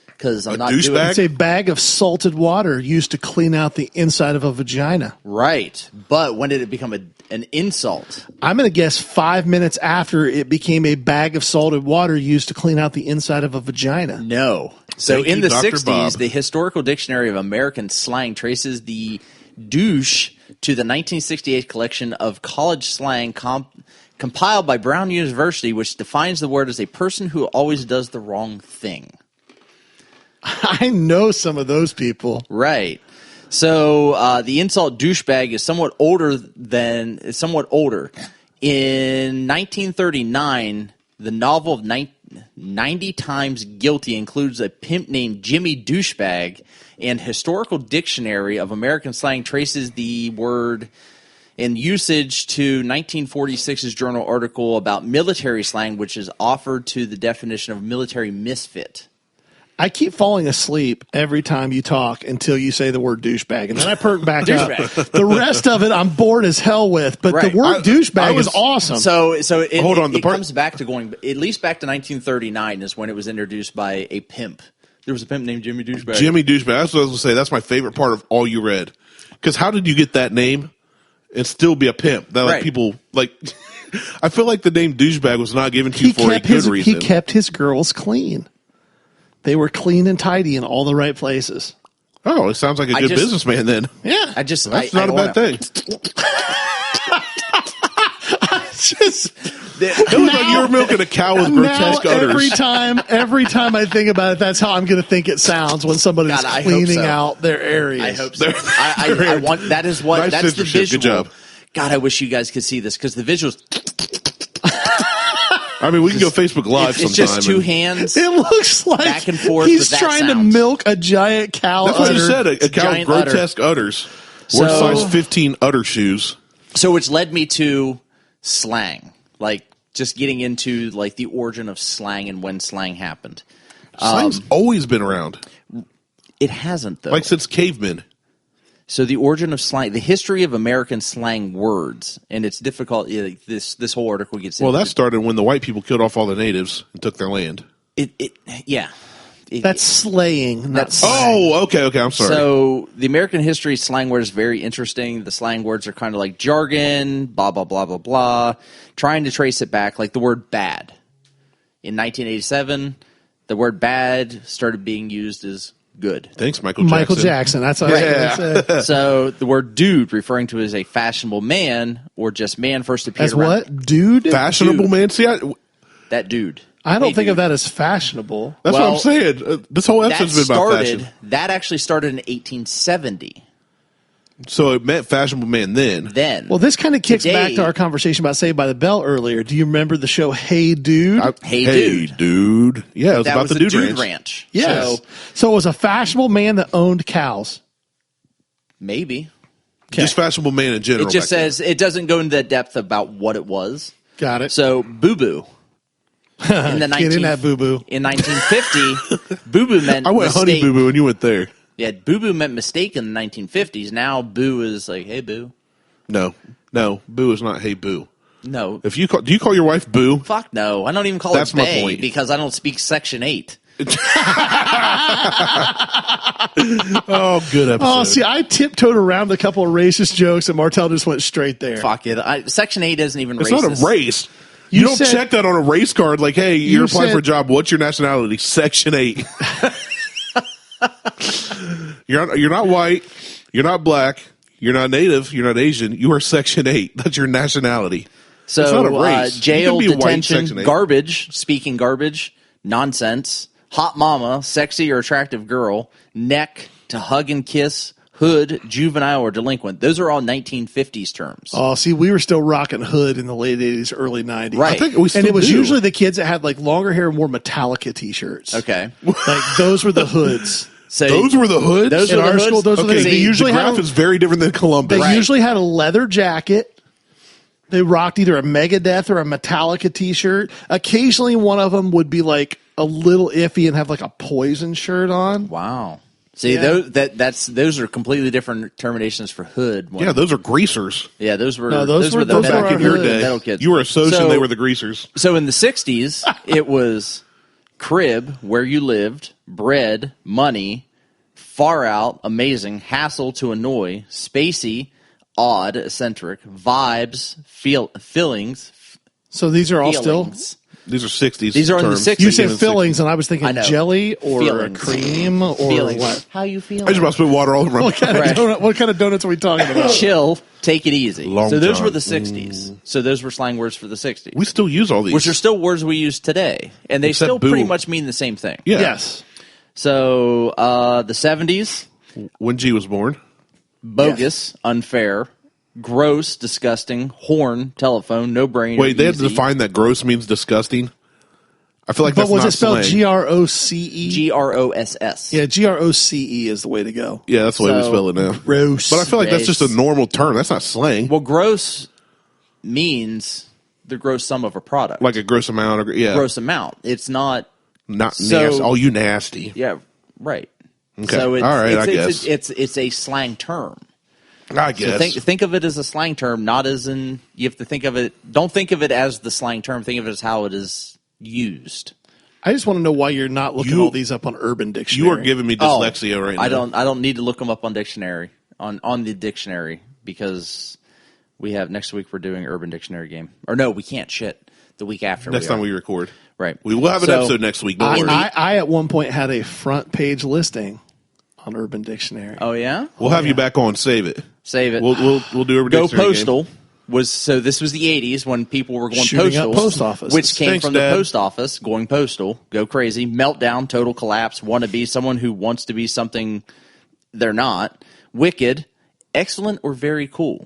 because I'm not doing douchebag? It's a bag of salted water used to clean out the inside of a vagina. right. But when did it become an insult? I'm going to guess 5 minutes after it became a bag of salted water used to clean out the inside of a vagina. No. So Thank in you, the Dr. 60s, Bob. the Historical Dictionary of American Slang traces the douche to the 1968 collection of college slang compiled by Brown University, which defines the word as a person who always does the wrong thing. I know some of those people. Right. So the insult douchebag is somewhat older. In 1939, the novel of 90 times guilty includes a pimp named Jimmy Douchebag, and Historical Dictionary of American Slang traces the word in usage to 1946's journal article about military slang, which is offered to the definition of military misfit. I keep falling asleep every time you talk until you say the word douchebag, and then I perk back up. The rest of it I'm bored as hell with, but the word douchebag is awesome. So it, Hold on, it comes back to going at least back to 1939 is when it was introduced by a pimp. There was a pimp named Jimmy Douchebag. Jimmy Douchebag. That's what I was going to say. That's my favorite part of all you read. Because how did you get that name and still be a pimp? That like people like. I feel like the name douchebag was not given to you for a good reason. He kept his girls clean. They were clean and tidy in all the right places. Oh, it sounds like a good businessman then. Yeah. That's not a bad thing. It was like you were milking a cow with grotesque udders. Every time I think about it, that's how I'm going to think it sounds when somebody's cleaning out their areas. I hope so. I want that is what nice that's the visual. Good job. God, I wish you guys could see this because the visuals. I mean, we can go Facebook Live sometime. It's just two hands. It looks like back and forth. He's trying to milk a giant cow. That's what you said. A cow with grotesque udders. Or size 15 udder shoes. So, which led me to slang, like just getting into like the origin of slang and when slang happened. Slang's always been around. It hasn't though, like since cavemen. So the origin of slang, the history of American slang words, and it's difficult. This whole article gets into. Well, that started when the white people killed off all the natives and took their land. That's slaying. That's okay. I'm sorry. So the American history slang word is very interesting. The slang words are kind of like jargon, blah blah blah blah blah. Trying to trace it back, like the word "bad." In 1987, the word "bad" started being used as good. Thanks, Michael Jackson. Michael Jackson. That's what I was going to say. So the word dude, referring to as a fashionable man or just man, first appeared as what? Dude? Fashionable man? See, that dude. I don't think of that as fashionable. That's what I'm saying. This whole episode's been about fashion. That actually started in 1870. So it meant fashionable man then. Well, this kind of kicks back to our conversation about Saved by the Bell earlier. Do you remember the show Hey Dude? Hey Dude. Yeah, it was about the Dude Ranch. Yes. So it was a fashionable man that owned cows. Maybe. Okay. Just fashionable man in general. It just says, it doesn't go into the depth about what it was. Got it. So, boo-boo. In the Get in that boo-boo. In 1950, boo-boo meant I went honey boo-boo and you went there. Yeah, boo-boo meant mistake in the 1950s. Now, boo is like, hey, boo. No, boo is not hey, boo. No. Do you call your wife boo? Fuck no. I don't even call That's her my bae point. because I don't speak Section 8. Oh, good episode. Oh, see, I tiptoed around a couple of racist jokes and Martelle just went straight there. Fuck it. Section 8 isn't even it's racist. It's not a race. You don't check that on a race card like, hey, you're applying for a job. What's your nationality? Section 8. You're not white. You're not black. You're not native. You're not Asian. You are Section 8. That's your nationality. So, it's not a race. Jail, detention, garbage, speaking garbage, nonsense, hot mama, sexy or attractive girl, neck, to hug and kiss, hood, juvenile, or delinquent. Those are all 1950s terms. Oh, see, we were still rocking hood in the late 80s, early 90s. Right. I think we still and it was do. usually the kids that had like longer hair and wore Metallica t-shirts. Okay. Like those were the hoods. So those were the hoods? Those in were the our hoods? school, those were Okay, they usually the had graph is very different than Columbus. They usually had a leather jacket. They rocked either a Megadeth or a Metallica t-shirt. Occasionally one of them would be like a little iffy and have like a Poison shirt on. Wow. See, those are completely different terminations for hood. Yeah, those are greasers. Yeah, those were those were the back in your day. metal kids. You were a social, they were the greasers. So in the 60s, it was crib, where you lived, bread, money, far out, amazing, hassle to annoy, spacey, odd, eccentric, vibes, feelings. So these are all feelings. still... These are 60s. These are in the 60s. You said fillings, and I was thinking I know. jelly or Feelings. cream or Feelings. what? How you feeling? I just about to put water all around. What kind of donuts are we talking about? Chill, take it easy. Long so those John. were the 60s. So those were slang words for the 60s. We still use all these. Which are still words we use today. And they Except still boo. pretty much mean the same thing. Yeah. Yes. So the 70s, When G was born. bogus, unfair, gross, disgusting, horn, telephone, no brain. Wait, they had to easy. define that gross means disgusting? I feel like But that's was not it spelled slang. GROCE? GROSS. Yeah, GROCE is the way to go. Yeah, that's the way we So- spell it now. Gross. But I feel like that's just a Gross. normal term. That's not slang. Well, gross means the gross sum of a product. Like a gross amount. Or, yeah. gross amount. It's not. Not So- nasty. Oh, you nasty. Yeah, right. Okay. So it's, All right, I it's, guess. it's a slang term. I guess. So think of it as a slang term, not as in you have to think of it. Don't think of it as the slang term. Think of it as how it is used. I just want to know why you're not looking all these up on Urban Dictionary. You are giving me dyslexia right now. I don't need to look them up on dictionary on the dictionary because we have next week we're doing Urban Dictionary game. Or no, we can't. Shit, the week after. Next time we record. Right. We will have an So- episode next week. Don't worry. I at one point had a front page listing on Urban Dictionary. Oh yeah, We'll have you back on. Save it. save it. We'll do Urban Go Dictionary postal. game. This was the 80s when people were going Shooting up postal, post offices. which came Thanks, from Dad. the post office, going postal, go crazy, meltdown, total collapse, want to be someone who wants to be something they're not, wicked, excellent, or very cool.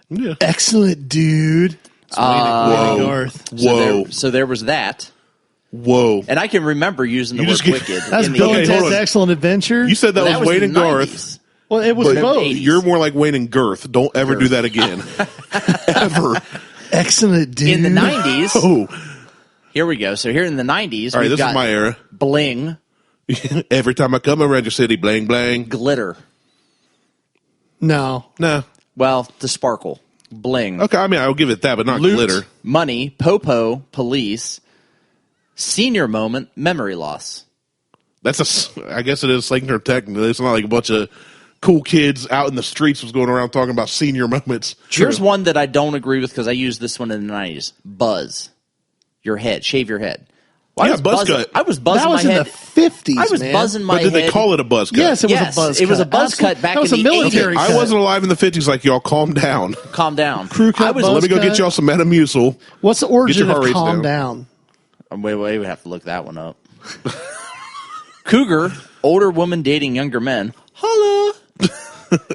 Yeah. Excellent, dude. Whoa. North. Whoa. So there was that, Whoa. and I can remember using the You word just get- wicked. That's in the Bill and 80s. hold Ted's on. Excellent Adventure. You said that That was Wayne the and Garth. 90s. Well, it was But both. 80s. you're more like Wayne and Girth. Don't ever do that again. Ever. Excellent, dude. In the 90s, Oh. here we go. So here in the 90s, All right, we've this got is my era. bling, Every time I come around your city, blang, blang. glitter. No. Nah. Well, the sparkle, bling. Okay, I mean, I'll give it that, but not Loot, glitter. money, popo, police, senior moment, memory loss. I guess it is slang term technically. It's not like a bunch of cool kids out in the streets was going around talking about senior moments. Here's one that I don't agree with because I used this one in the 90s. Buzz. Your head. Shave your head. Well, Yeah, I was buzz buzzing, cut. I was buzzing That was my in head. the 50s, I was man. buzzing my But did head. they call it a buzz cut? Yes, it was Yes, a buzz it was cut. a buzz cut back That was in a the military 80s. cut. I wasn't alive in the 50s like y'all. Calm down. Calm down. Crew cut I was, buzz Let me go cut. get y'all some Metamucil. What's the origin your of heart rates calm down. down? Wait, we have to look that one up. Cougar, older woman dating younger men. Holla.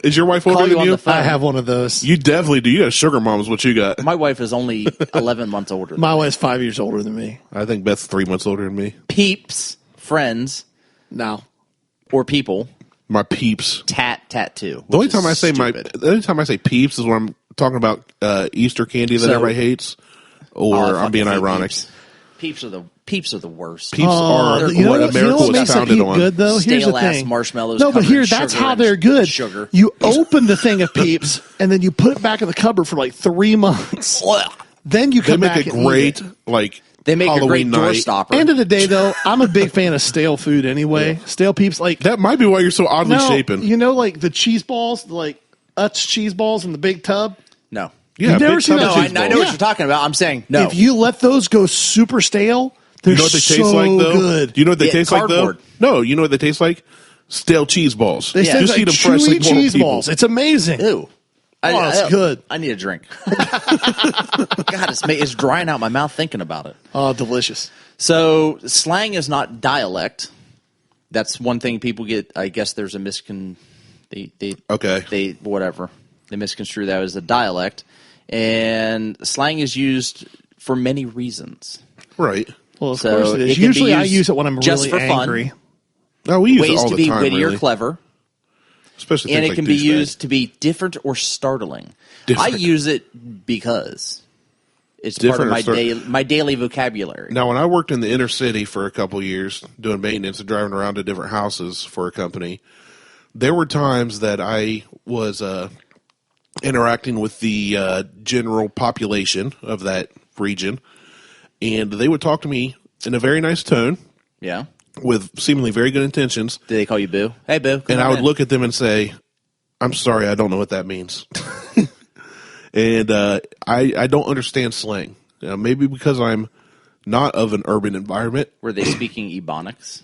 Is your wife Call older you than on you? the phone. I have one of those. You definitely do. You got a sugar mom is what you got. My wife is only 11 months older than My wife's 5 years older than me. I think Beth's 3 months older than me. Peeps, friends, No. or people. My peeps. Tattoo. The only which time is I say stupid. the only time I say peeps is when I'm talking about Easter candy that So- everybody hates, Oh, or I I'm fucking being hate ironic. Peeps are the worst. Peeps are they're you know what what, America what was makes a founded peep on. good though? Here's the Stale-ass thing. marshmallows No, but covered here, in that's sugar how and they're good. sugar. You open the thing of peeps, and then you put it back in the cupboard for like 3 months. Then you They come back make a and eat great it. like They make Halloween a great door night. stopper. End of the day, though, I'm a big fan of stale food anyway. Stale peeps, like That might be why you're so oddly no, shapen. you know, like the cheese balls, like Utz cheese balls in the big tub. No. Yeah, You've never big seen tub that of No, cheese I know balls. what you're talking about. I'm saying no. If you let those go super stale, they're You know what they so taste like though? good. Do you know what they Yeah, taste cardboard. like though? No, you know what they taste like? Stale cheese balls. They taste Just like eat them fresh chewy like normal cheese people. balls. It's amazing. Ew. Oh, it's good. I need a drink. God, it's drying out my mouth thinking about it. Oh, delicious. So slang is not dialect. That's one thing people get. I guess there's a Okay. They whatever. They misconstrue that as a dialect, and slang is used for many reasons. Right. Well, of So course it it is. can be Usually I used use it when I'm just really for fun. angry. No, we use it Ways all to the be time, witty or really. clever, Especially and things it like can be douchebag. used to be different or startling. Different. I use it because it's Different or part of my daily vocabulary. Now, when I worked in the inner city for a couple years doing maintenance and driving around to different houses for a company, there were times that I was interacting with the general population of that region, and they would talk to me in a very nice tone Yeah. with seemingly very good intentions, Do they call you Boo? Hey, Boo. come and on I would in. look at them and say, "I'm sorry, I don't know what that means." And I don't understand slang. Maybe because I'm not of an urban environment. Were they speaking Ebonics?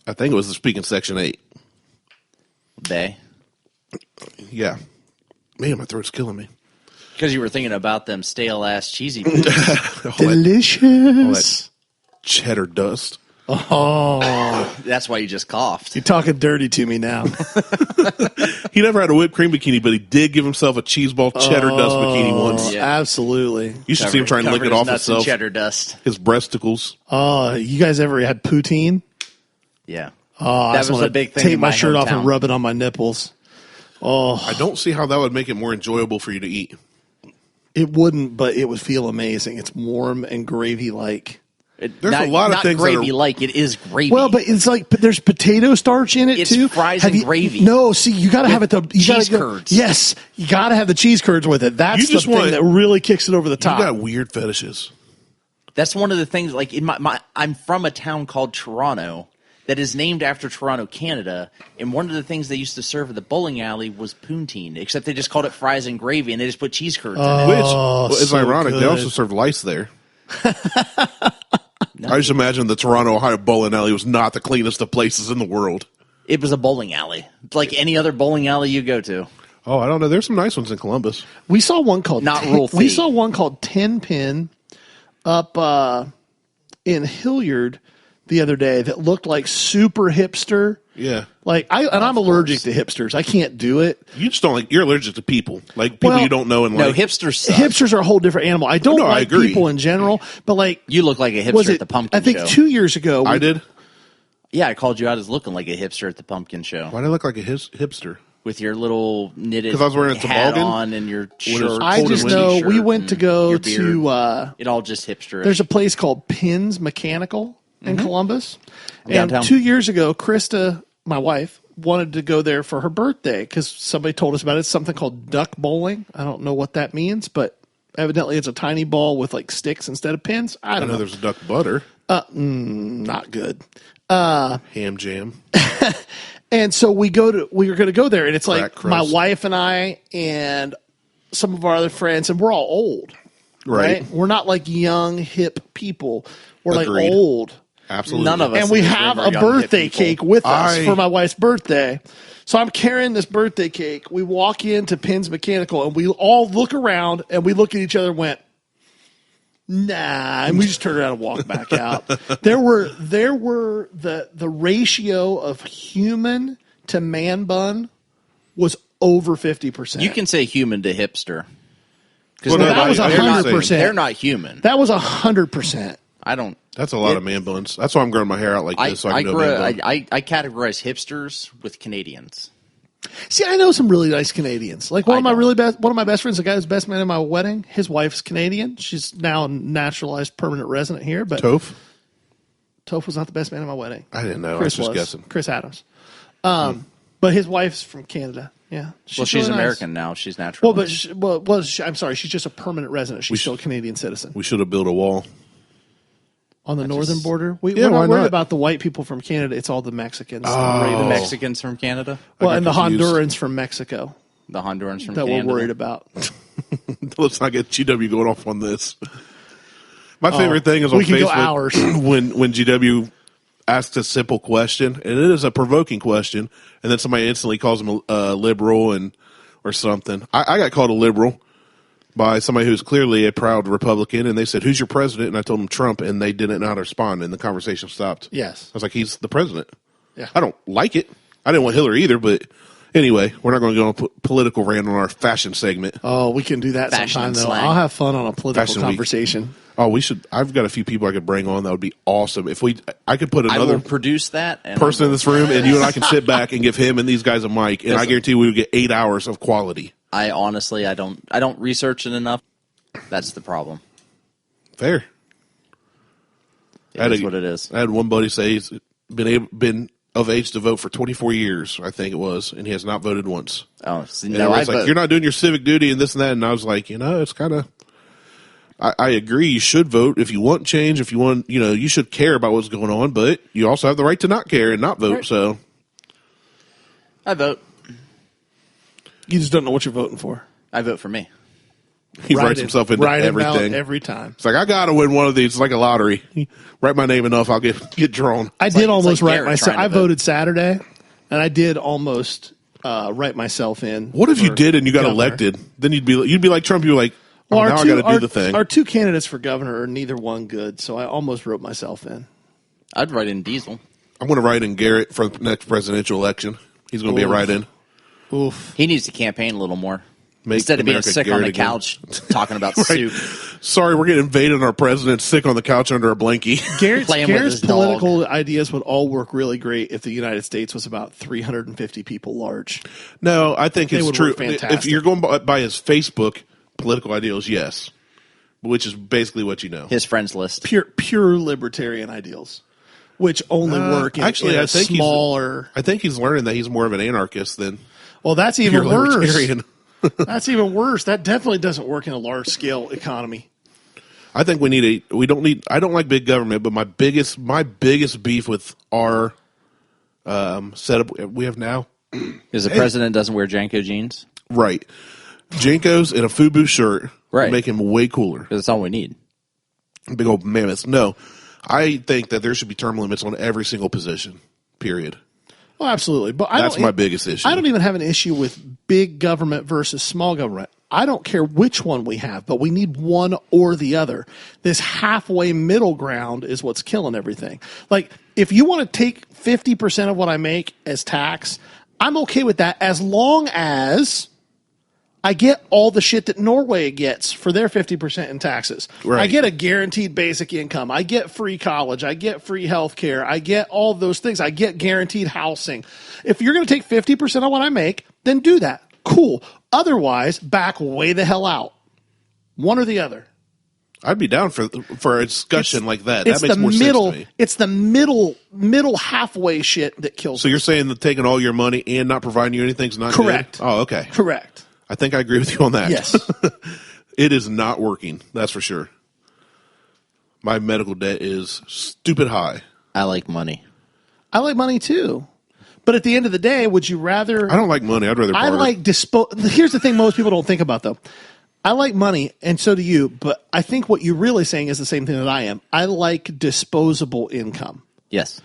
I think it was the speaking Section 8. They? Yeah. Man, my throat's killing me. Because you were thinking about them stale ass cheesy foods. All that Delicious. cheddar dust. Oh, That's why you just coughed. you're talking dirty to me now. He never had a whipped cream bikini, but he did give himself a cheese ball cheddar dust bikini once. Yeah. Absolutely. You should see him trying to lick Covered it his off nuts in himself. cheddar dust. His breasticles. Oh, you guys ever had poutine? Yeah. Oh, I That just was wanna a big thing Take in my my shirt off and hometown. rub it on my nipples. Oh, I don't see how that would make it more enjoyable for you to eat. it wouldn't, but it would feel amazing. It's warm and gravy-like. There's a lot of not things that gravy are- like it is gravy. Well, but it's like there's potato starch in it It's too. fries Have and you- gravy. No, see, you got to have it. You cheese gotta go- curds. Yes, you got to have the cheese curds with it. That's You the just thing want- that really kicks it over the You top. got weird fetishes. that's one of the things. Like in my I'm from a town called Toronto that is named after Toronto, Canada, and one of the things they used to serve at the bowling alley was poutine. Except they just called it fries and gravy, and they just put cheese curds in it. Which well, is so ironic. They good. also serve lice there. I just imagine the Toronto, Ohio bowling alley was not the cleanest of places in the world. It was a bowling alley, like any other bowling alley you go to. Oh, I don't know. There's some nice ones in Columbus. We saw one called Not Rule We Fee. saw one called 10 Pin up in Hilliard the other day that looked like super hipster. Yeah. I'm allergic to hipsters. I can't do it. You just don't like, you're allergic to people. Like people Well, you don't know and No, like. hipsters suck. Hipsters are a whole different animal. I don't No, I like agree. people in general, but like You look like a hipster was it at the pumpkin I think show. 2 years ago I did. Yeah, I called you out as looking like a hipster at the pumpkin show Why do I look like a hipster? with your little knitted 'Cause I was wearing a hat toboggan? on and your shirt. I cold just and know t-shirt we went to and go your beard. to It all just hipster. there's a place called Pins Mechanical in Columbus. And Downtown. 2 years ago, Krista, my wife, wanted to go there for her birthday because somebody told us about it. It's something called duck bowling. I don't know what that means, but evidently it's a tiny ball with like sticks instead of pins. I I don't know know. there's a duck butter, Not good. ham jam. And so we were going to go there, and it's like Crack crust. my wife and I and some of our other friends, and we're all old, Right. We're not like young, hip people. We're Agreed. like old. Absolutely. None of us. And we in this have room are a young, hip birthday people. cake with us I- for my wife's birthday. So I'm carrying this birthday cake. We walk into Pins Mechanical, and we all look around, and we look at each other and went, nah, and we just turned around and walked back out. There were the ratio of human to man bun was over 50%. You can say human to hipster. Well, Well, that was I hear you saying 100%. They're not human. That was 100%. I don't. That's a lot of man buns. That's why I'm growing my hair out like I, this. So I I, can do grew, a man bun. I categorize hipsters with Canadians. See, I know some really nice Canadians. Like one of I my don't. one of my best friends, the guy who's best man at my wedding. His wife's Canadian. She's now a naturalized permanent resident here. But Toph? Toph was not the best man at my wedding. I didn't know. Chris I was just was. guessing. Chris Adams. But his wife's from Canada. Yeah. She's really nice. American now. She's natural. Well, I'm sorry. She's just a permanent resident. She's still a Canadian citizen. We should have built a wall. On the northern border, Yeah, we're why not worried not? about the white people from Canada. It's all the Mexicans. the Mexicans from Canada, Well, got and the confused. Hondurans from Mexico the Hondurans from that Canada. we're worried about. Let's not get GW going off on this. My favorite thing is on we can go Facebook hours. when GW asks a simple question, and it is a provoking question, and then somebody instantly calls him a liberal or something. I got called a liberal by somebody who's clearly a proud Republican, and they said, "Who's your president?" And I told them Trump, and they didn't know how to respond, and the conversation stopped. Yes. I was like, "He's the president." Yeah. I don't like it. I didn't want Hillary either, but anyway, we're not going to go on a political rant on our fashion segment. Oh, we can do that Fashion sometime, and though. slang. I'll have fun on a political Fashion week. conversation. Oh, we should. I've got a few people I could bring on. That would be awesome. If I could put I another will produce that and person in this room, and you and I can sit back and give him and these guys a mic, and I Listen. guarantee we would get 8 hours of quality. I honestly, I don't research it enough. That's the problem. Fair. It is what it is. I had one buddy say he's been of age to vote for 24 years, I think it was, and he has not voted once. Oh, see, And no, I everybody's like, vote. "You're not doing your civic duty," and this and that. And I was like, it's kind of. I agree. You should vote if you want change. If you want, you should care about what's going on. But you also have the right to not care and not vote. Right. So I vote. You just don't know what you're voting for. I vote for me. he writes himself into Write it down everything. every time. It's like, I got to win one of these. It's like a lottery. Write my name enough, I'll get drawn. I did almost like write Garrett myself. trying to I vote. voted Saturday, and I did almost write myself in. What if you for did and you got governor. elected? Then you'd be like Trump. You're like, Well, now I got to do the thing. Our two candidates for governor are neither one good, so I almost wrote myself in. I'd write in Diesel. I'm going to write in Garrett for the next presidential election. He's going to be a write-in. Oof. He needs to campaign a little more. Make Instead of being America sick Garrett on the again. couch talking about soup. Sorry, we're getting invaded and our president's sick on the couch under a blankie. Garrett's Playing with his political ideas would all work really great if the United States was about 350 people large. No, I think They it's would true. work fantastic. If you're going by his Facebook political ideals, yes. Which is basically what you know. His friends list. Pure libertarian ideals, which only work in, actually, in a I think smaller. I think he's learning that he's more of an anarchist than Well, that's pure even worse. libertarian. That's even worse. That definitely doesn't work in a large scale economy. I think we don't need. I don't like big government, but my biggest beef with our setup we have now, Because the president doesn't wear Janko jeans. right? Jinkos and a FUBU shirt Right. make him way cooler. Because that's all we need. Big old mammoths. No, I think that there should be term limits on every single position. Period. Well, absolutely. But That's my biggest issue. I don't even have an issue with big government versus small government. I don't care which one we have, but we need one or the other. This halfway middle ground is what's killing everything. Like, if you want to take 50% of what I make as tax, I'm okay with that as long as I get all the shit that Norway gets for their 50% in taxes. Right. I get a guaranteed basic income. I get free college. I get free health care. I get all those things. I get guaranteed housing. If you're going to take 50% of what I make, then do that. Cool. Otherwise, back way the hell out. One or the other. I'd be down for a discussion like that. It's That makes the more middle. sense to me. It's the middle halfway shit that kills. So you're saying that taking all your money and not providing you anything's not Correct. good? Oh, okay. Correct. I think I agree with you on that. Yes. It is not working. That's for sure. My medical debt is stupid high. I like money. I like money too. But at the end of the day, would you rather? I don't like money. I'd rather I barter. like Here's the thing most people don't think about, though. I like money, and so do you, but I think what you're really saying is the same thing that I am. I like disposable income. Yes.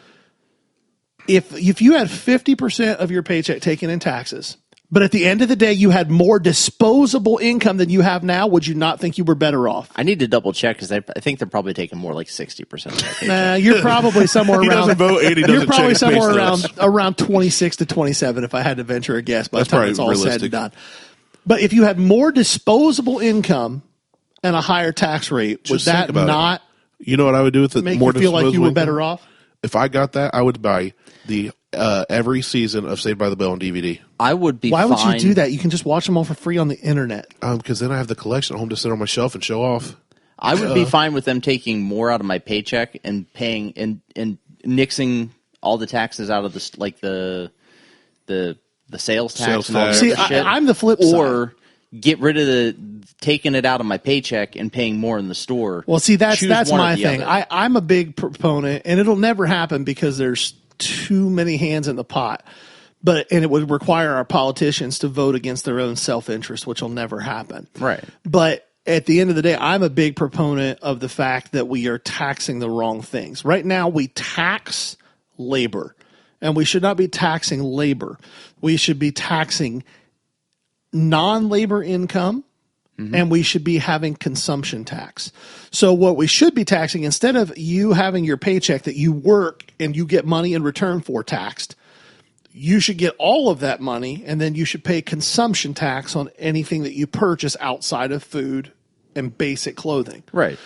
If you had 50% of your paycheck taken in taxes, but at the end of the day you had more disposable income than you have now, would you not think you were better off? I need to double check because I think they're probably taking more like 60% of that. Nah, you're probably somewhere He around. doesn't vote and he You're doesn't probably check somewhere pay stubs. around 26 to 27, if I had to venture a guess. By the That's time probably it's all said realistic. and done. But if you had more disposable income and a higher tax rate, would Just think that about not You know what I would do with it? make More you feel like you disposable were income? better off? If I got that, I would buy the every season of Saved by the Bell on DVD. I would be Why would fine. you do that? You can just watch them all for free on the internet. Because then I have the collection at home to sit on my shelf and show off. I would be fine with them taking more out of my paycheck and paying and nixing all the taxes out of this, like the sales tax Sales and all tax. that See, other shit. I'm the flip side. Or get rid of taking it out of my paycheck and paying more in the store. Well, see, that's Choose one or my the thing. other. I'm a big proponent, and it'll never happen because there's too many hands in the pot. And it would require our politicians to vote against their own self-interest, which will never happen. Right. But at the end of the day, I'm a big proponent of the fact that we are taxing the wrong things. Right now, we tax labor, and we should not be taxing labor. We should be taxing non-labor income, and we should be having consumption tax. So what we should be taxing, instead of you having your paycheck that you work and you get money in return for taxed, you should get all of that money, and then you should pay consumption tax on anything that you purchase outside of food and basic clothing. Right.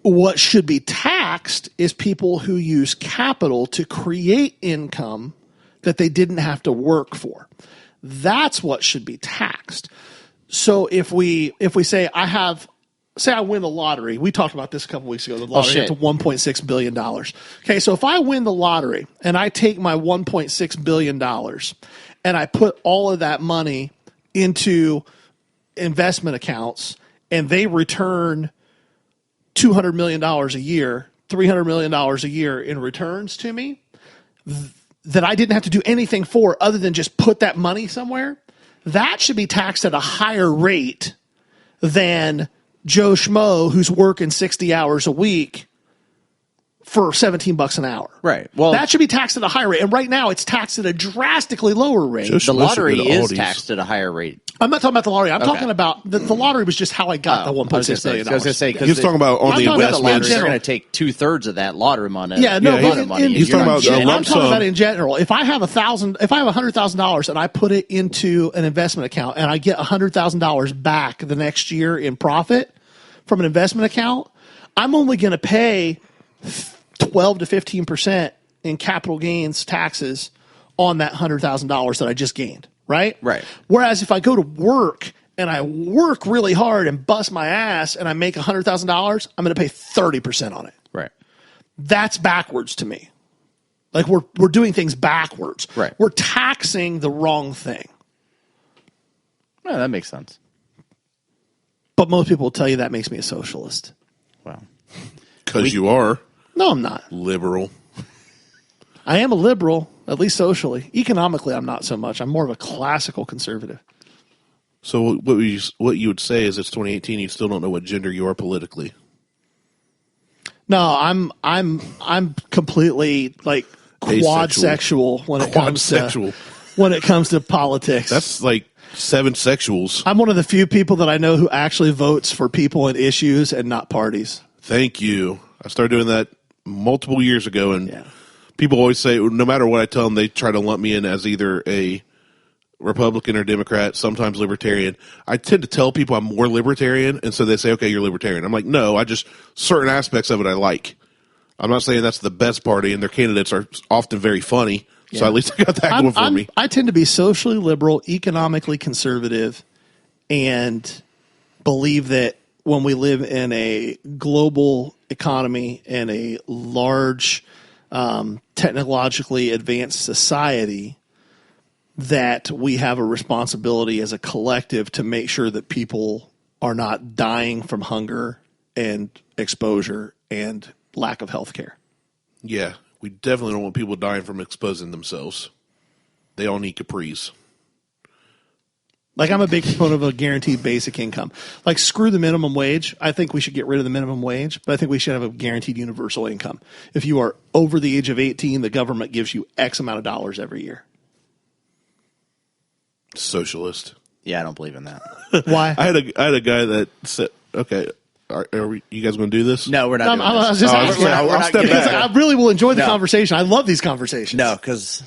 What should be taxed is people who use capital to create income that they didn't have to work for. That's what should be taxed. So if we say I win the lottery, we talked about this a couple weeks ago. The lottery shit. to $1.6 billion. Okay, so if I win the lottery and I take my $1.6 billion and I put all of that money into investment accounts and they return $200 million a year, $300 million a year in returns to me that I didn't have to do anything for other than just put that money somewhere, that should be taxed at a higher rate than Joe Schmo who's working 60 hours a week for $17 an hour. Right. Well, that should be taxed at a higher rate. And right now it's taxed at a drastically lower rate. Just the supposed to lottery go to is Aldi's. taxed at a higher rate. I'm not talking about the lottery. I'm talking about the lottery was just how I got the $1.6 million. I was going to say, because He's talking about on I'm the talking about the in lottery, investments. general. they're going to take 2/3 of that lottery money. Yeah, no, Yeah, but he's- money. he's talking about a I'm lump talking sum. about in general. If I have $100,000 and I put it into an investment account and I get $100,000 back the next year in profit from an investment account, I'm only going to pay 12 to 15% in capital gains taxes on that $100,000 that I just gained. Right? Right. Whereas if I go to work and I work really hard and bust my ass and I make $100,000, I'm going to pay 30% on it. Right. That's backwards to me. Like we're doing things backwards. Right. We're taxing the wrong thing. Yeah, that makes sense. But most people will tell you that makes me a socialist. Wow. Because you are No, I'm not. liberal. I am a liberal, at least socially. Economically, I'm not so much. I'm more of a classical conservative. So what you would say is it's 2018. You still don't know what gender you are politically. No, I'm completely like quad sexual when it comes to politics. That's like 7 sexuals. I'm one of the few people that I know who actually votes for people and issues and not parties. Thank you. I started doing that multiple years ago, and Yeah. people always say, no matter what I tell them, they try to lump me in as either a Republican or Democrat, sometimes Libertarian. I tend to tell people I'm more Libertarian, and so they say, okay, you're Libertarian. I'm like, no, certain aspects of it I like. I'm not saying that's the best party, and their candidates are often very funny, so at least I got that going for me. I tend to be socially liberal, economically conservative, and believe that when we live in a global economy and a large, technologically advanced society, that we have a responsibility as a collective to make sure that people are not dying from hunger and exposure and lack of health care. Yeah, we definitely don't want people dying from exposing themselves. They all need capris. Like, I'm a big proponent of a guaranteed basic income. Like, screw the minimum wage. I think we should get rid of the minimum wage, but I think we should have a guaranteed universal income. If you are over the age of 18, the government gives you X amount of dollars every year. Socialist. Yeah, I don't believe in that. Why? I had a guy that said, okay, you guys going to do this? No, we're not doing I was this. just Oh, I was asking. gonna say, I'll step Because back. I really will enjoy the No. conversation. I love these conversations. No, because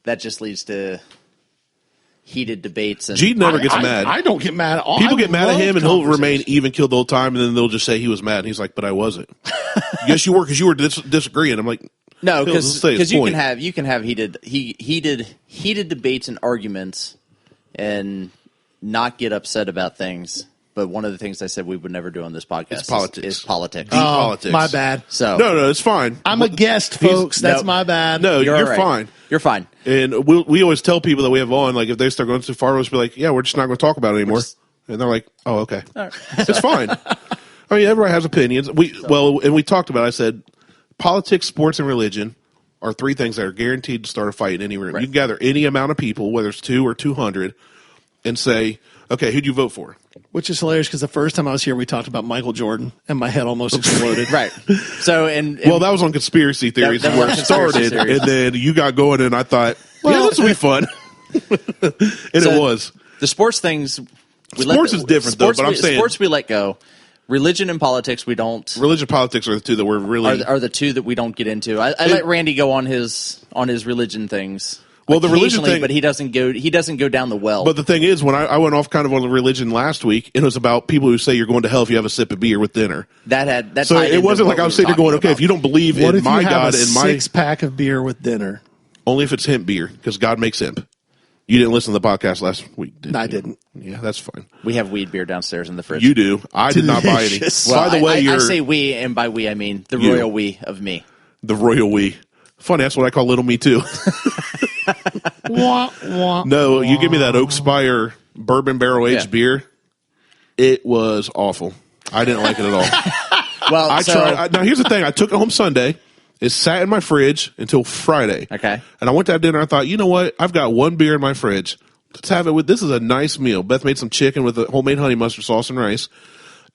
that just leads to heated debates. And G never gets mad. I don't get mad at all. People I get mad at love him, and he'll remain conversations. even keeled the whole time, and then they'll just say he was mad. And he's like, but I wasn't. Yes, you were, because you were disagreeing. I'm like, No, he'll because say his you point. can have heated debates and arguments, and not get upset about things. But one of the things I said we would never do on this podcast It's politics. is politics. Deep politics. My bad. So No, it's fine. I'm a guest, He's- folks. That's no. my bad. No, you're all right. fine. You're fine. And we always tell people that we have on, like, if they start going too far, we'll just be like, yeah, we're just not going to talk about it anymore. And they're like, oh, okay. It's fine. I mean, everybody has opinions. And we talked about it. I said, politics, sports, and religion are 3 things that are guaranteed to start a fight in any room. Right. You can gather any amount of people, whether it's 2 or 200, and say, okay, who'd you vote for? Which is hilarious because the first time I was here, we talked about Michael Jordan, and my head almost exploded. Right. So and Well, that was on conspiracy theories that was where on it conspiracy started, theories. and then you got going, and I thought, Well, this will be fun. And so it was. the sports things. Sports is different, though, but I'm saying- sports we let go. Religion and politics we don't. Religion and politics are the 2 that we're really... Are the 2 that we don't get into. I let Randy go on his religion things. Well, the religion occasionally, thing- but he doesn't go down the well. But the thing is, when I went off kind of on the religion last week, it was about people who say you're going to hell if you have a sip of beer with dinner. that So tied it into wasn't what like I we was were sitting there going, talking okay, if you don't believe What in if my you have God a and my... 6-pack of beer with dinner? Only if it's hemp beer, because God makes hemp. You didn't listen to the podcast last week, did you? I didn't. Yeah, that's fine. We have weed beer downstairs in the fridge. You do. I did not buy any. Delicious. Well, By the way, I you're say we, and by we I mean the You. royal we of me. the royal we. Funny, that's what I call little me too. Wah, wah. No, you give me that Oak Spire bourbon barrel aged Yeah. beer. It was awful. I didn't like it at all. Well, I tried. Now, here's the thing. I took it home Sunday. It sat in my fridge until Friday. Okay. And I went to have dinner. I thought, you know what? I've got 1 beer in my fridge. Let's have it with. This is a nice meal. Beth made some chicken with a homemade honey mustard sauce and rice.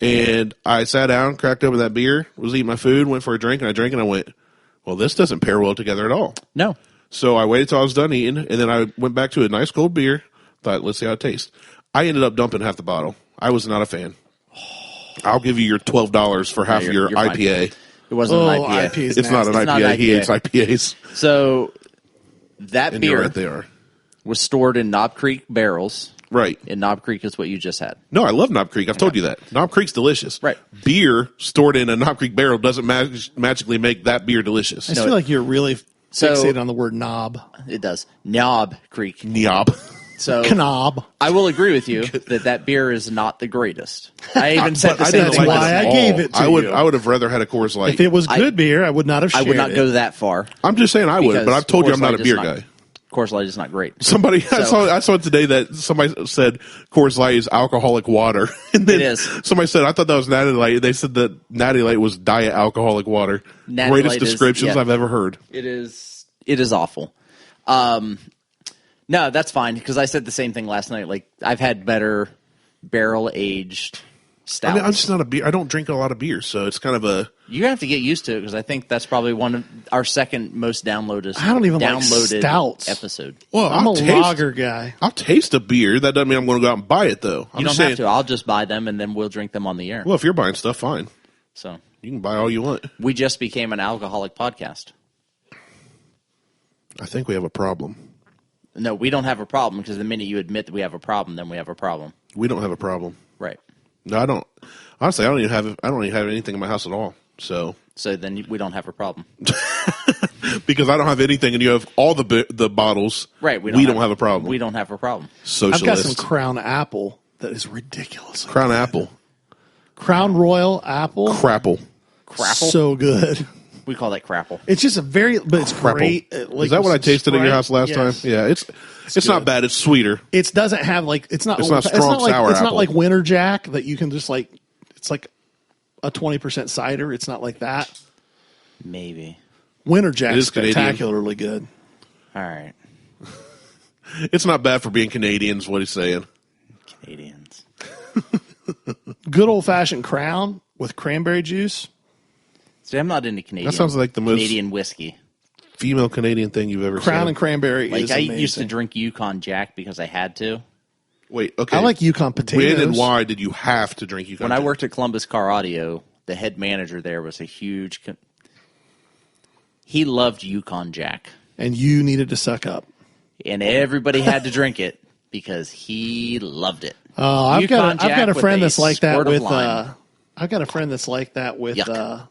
And I sat down, cracked open that beer, was eating my food, went for a drink, and I drank, and I went, well, this doesn't pair well together at all. No. So I waited till I was done eating, and then I went back to a nice cold beer. Thought, let's see how it tastes. I ended up dumping half the bottle. I was not a fan. I'll give you your $12 for half of your IPA. Fine. It wasn't an IPA. IPA's It's not an It's IPA. not an He IPA. hates IPAs. So that And you're beer right, they are. was stored in Knob Creek barrels. Right. And Knob Creek is what you just had. No, I love Knob Creek. I've told you that. Knob Creek's delicious. Right. Beer stored in a Knob Creek barrel doesn't magically make that beer delicious. I just feel like you're really So- fixated on the word knob. It does. Knob Creek. Knob. So Knob. I will agree with you that beer is not the greatest. I even said the I same didn't thing. like why it I at gave all. it to I would. you. I would have rather had a Coors Light. If it was good beer, I would not have I shared would not it. go that far. I'm just saying I would, because but I've told you I'm Coors not Light a is beer not- guy. Coors Light is not great. Somebody I So- saw today that somebody said Coors Light is alcoholic water, and then It is. somebody said I thought that was Natty Light. They said that Natty Light was diet alcoholic water. Natty Greatest Light is- descriptions yeah. I've ever heard. It is awful. No, that's fine because I said the same thing last night. Like I've had better barrel aged stouts. I mean, I'm just not a beer. I don't drink a lot of beer, so it's kind of a. You have to get used to it because I think that's probably one of our second most downloaded. I don't even like downloaded stouts. episode. Well, I'm I'll a taste, lager guy. I'll taste a beer. That doesn't mean I'm going to go out and buy it, though. I'm You don't just have saying, to. I'll just buy them and then we'll drink them on the air. well, if you're buying stuff, fine. So You can buy all you want. we just became an alcoholic podcast. I think we have a problem. No, we don't have a problem because the minute you admit that we have a problem, then we have a problem. We don't have a problem. Right. No, I don't. Honestly, I don't even have anything in my house at all. So So then we don't have a problem. because I don't have anything, and you have all the bottles. Right. We don't have a problem. We don't have a problem. Socialist. I've got some Crown Apple that is ridiculous. Crown Apple. Crown Royal Apple. Crapple. Crapple? So good. We call that crapple. It's just but it's Crapple. great. Is that what I tasted at your house last time? Yeah, it's not bad. It's sweeter. It doesn't have It's not strong like, sour It's not apple. like Winter Jack that you can just like. It's like a 20% cider. It's not like that. Maybe. Winter It Jack's is Canadian. spectacularly good. All right. It's not bad for being Canadian, is what he's saying. Canadians. Good old fashioned Crown with cranberry juice. See, I'm not into Canadian. That sounds like the most Canadian whiskey. female Canadian thing you've ever Crown seen. and cranberry Like is I amazing. used to drink Yukon Jack because I had to. Wait, okay. I like Yukon potatoes. When and why did you have to drink Yukon? When I Jack? worked at Columbus Car Audio, the head manager there was a huge. He loved Yukon Jack, And you needed to suck up. and everybody had to drink it because he loved it. Oh, I've Yukon got Jack a with friend that's like that squirt of with. lime. I've got a friend that's like that with Yuck.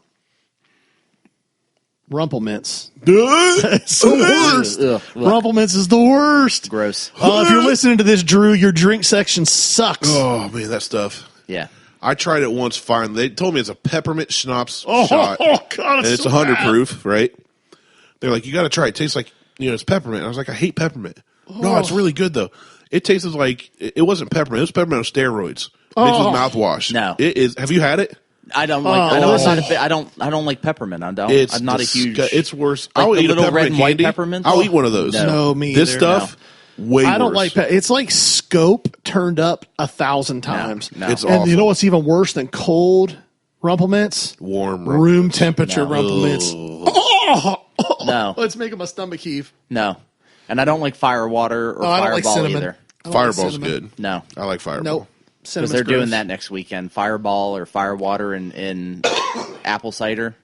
Rumplemints. It's the worst. Ugh, ugh. Rumplemints is the worst. Gross. If you're listening to this, Drew, your drink section sucks. Oh man, that stuff. Yeah. I tried it once. Fine. They told me it's a peppermint schnapps Oh, shot, God, and it's so 100 bad. proof, right? They're like, you got to try it. It tastes like it's peppermint. I was like, I hate peppermint. No, it's really good though. It tasted like it wasn't peppermint. It was peppermint on steroids mixed with mouthwash. No. It is. Have you had it? I don't like. I don't like peppermint. I don't. It's I'm not a huge. It's worse. Like I'll the eat a little peppermint red and white candy. peppermints? I'll eat one of those. No, me This either. stuff, way I don't worse. like. It's like Scope turned up 1,000 times. no. It's and awful. you know what's even worse than cold Rumplemints? Warm Room Rumplemints. temperature No. Rumplemints. No, It's making my stomach heave. no, and I don't like fire water or I don't like Fireball cinnamon. either. I don't like Fireball's cinnamon. good. No, I like Fireball. Nope. because Cinnamon's they're doing gross. that next weekend. Fireball or Firewater and apple cider.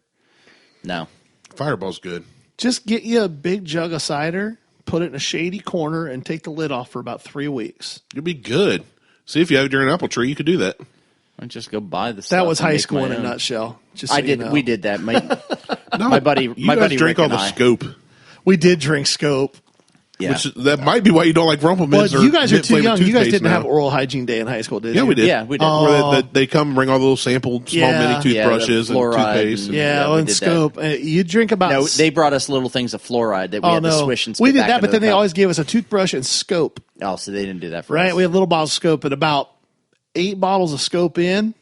No, Fireball's good. Just get you a big jug of cider, put it in a shady corner, and take the lid off for about 3 weeks. You'll be good. See, if you have it during an apple tree, you could do that. I just go buy the. That stuff was and high make school my in a own. nutshell. Just so I did. You know. We did that. No, My buddy- you my guys buddy drink Rick all the and I. scope. We did drink Scope. Yeah. Which that might be why you don't like Rumplemints. But or you guys are too mint-flavored young. You guys toothpaste didn't now. have oral hygiene day in high school, did you? Yeah, we did. Yeah, we did. Where they come and bring all the little sampled small Yeah. mini toothbrushes Yeah, the and fluoride toothpaste. and- Yeah, Yeah, well, we and did Scope. You drink about. No, they brought us little things of fluoride that we oh had to no, swish and spit we did back that, into but then the they cup. always gave us a toothbrush and Scope. Oh, so they didn't do that for Right, us. we had little bottles of Scope, and about 8 bottles of Scope in.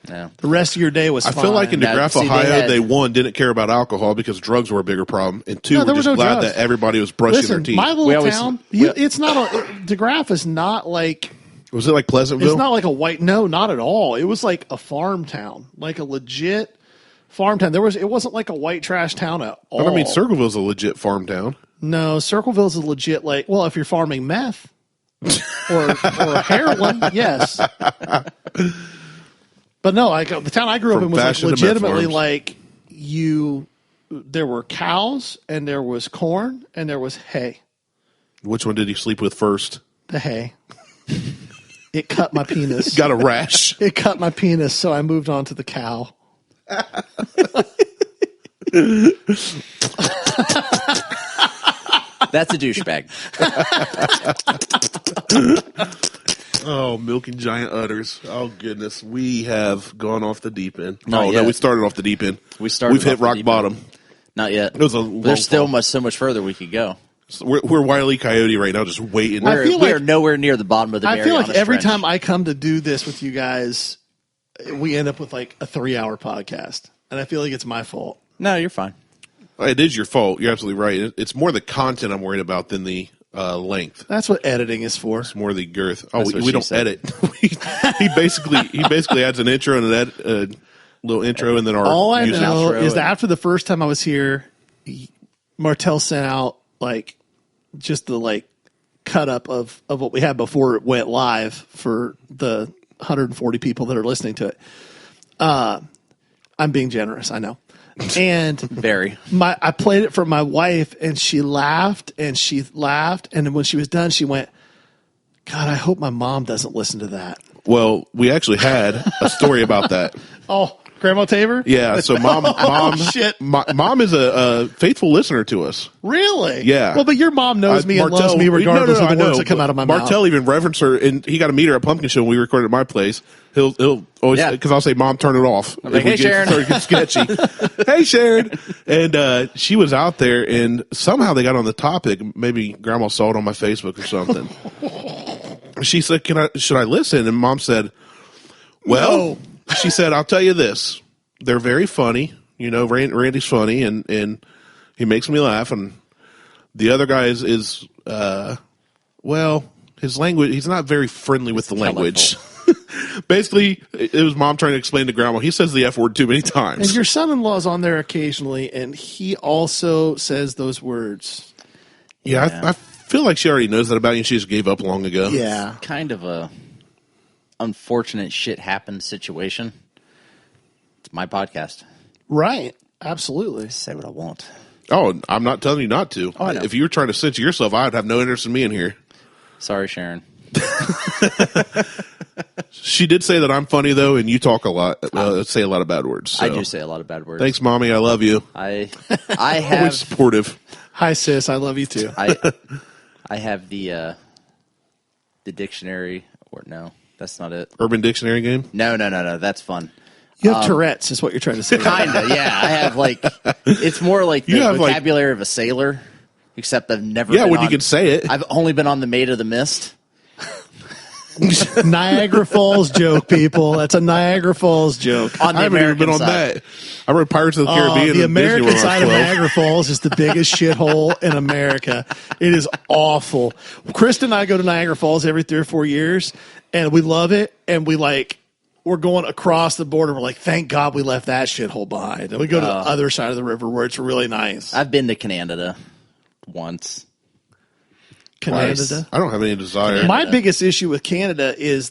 No. The rest of your day was I fine. feel like in Now, DeGraff, see, they Ohio, had- they one didn't care about alcohol because drugs were a bigger problem, and two No, were there just were no glad drugs. that everybody was brushing Listen, their teeth. my We little always- town, we- it's not. DeGraff is not like Was it like Pleasantville? It's not like a white. No, not at all. It was like a farm town, like a legit farm town. It wasn't like a white trash town at all. But I mean, Circleville's a legit farm town. No, Circleville's a legit if you're farming meth or heroin, yes. But no, the town I grew up in was like legitimately like there were cows and there was corn and there was hay. Which one did you sleep with first? The hay. It cut my penis. Got a rash. It cut my penis, so I moved on to the cow. That's a douchebag. Oh, milking giant udders. Oh, goodness. We have gone off the deep end. Not No, yet. we started off the deep end. We've hit rock bottom. Not yet. It was a long There's still fall. so much further we could go. We're Wile E. Coyote right now, just waiting. I feel We like- are nowhere near the bottom of the I feel like Marianas every Trench. time I come to do this with you guys, we end up with like a 3-hour podcast. And I feel like it's my fault. No, you're fine. It is your fault. You're absolutely right. It's more the content I'm worried about than the length. That's what editing is for. It's more the girth. Oh, That's what we she don't said. edit. he basically adds an intro and a little intro, and then our All I music. know outro is that and- after the first time I was here, Martelle sent out just the cut up of what we had before it went live for the 140 people that are listening to it. I'm being generous, I know. And Very. I played it for my wife, and she laughed, and then when she was done, she went, "God, I hope my mom doesn't listen to that." Well, we actually had a story about that. Oh, Grandma Tabor? Yeah, so mom, shit. mom is a faithful listener to us. Really? Yeah. Well, but your mom knows me and loves me regardless of the words that come out of my mouth. Martelle even referenced her, and he got to meet her at Pumpkin Show when we recorded at my place. He'll always, Yeah. because I'll say, "Mom, turn it off." I'm like, "Hey, Sharon." Start getting sketchy. Hey, Sharon. And she was out there, and somehow they got on the topic. Maybe Grandma saw it on my Facebook or something. She said, should I listen? And Mom said, well, No. She said, I'll tell you this. They're very funny. You know, Randy's funny, and he makes me laugh. And the other guy is his language, he's not very friendly with the language. Basically, it was Mom trying to explain to Grandma. He says the F word too many times. And your son-in-law's on there occasionally, and he also says those words. Yeah, I feel like she already knows that about you, and she just gave up long ago. Yeah. Kind of a unfortunate shit happened situation. It's my podcast. Right. Absolutely. Say what I want. Oh, I'm not telling you not to. I know. If you were trying to censor yourself, I'd have no interest in being here. Sorry, Sharon. She did say that I'm funny, though, and you talk a lot, say a lot of bad words. So. I do say a lot of bad words. Thanks, Mommy. I love you. I Always have supportive. Hi, sis. I love you too. I have the dictionary. Or no, that's not it. Urban Dictionary game? No. That's fun. You have Tourette's, is what you're trying to say. Kinda, yeah. I have it's more like the You have, vocabulary of a sailor, except I've never. Yeah, been when on, you can say it. I've only been on the Maid of the Mist. Niagara Falls joke, people. That's a Niagara Falls joke. On the I haven't even been American on side. that. I read Pirates of the Caribbean. The and Disney American when I was side of 12. Niagara Falls is the biggest shithole in America. It is awful. Krista and I go to Niagara Falls every 3 or 4 years, and we love it. And we're going across the border. We're like, thank God we left that shithole behind. And we go to the other side of the river where it's really nice. I've been to Canada once. Canada. I don't have any desire. My biggest issue with Canada is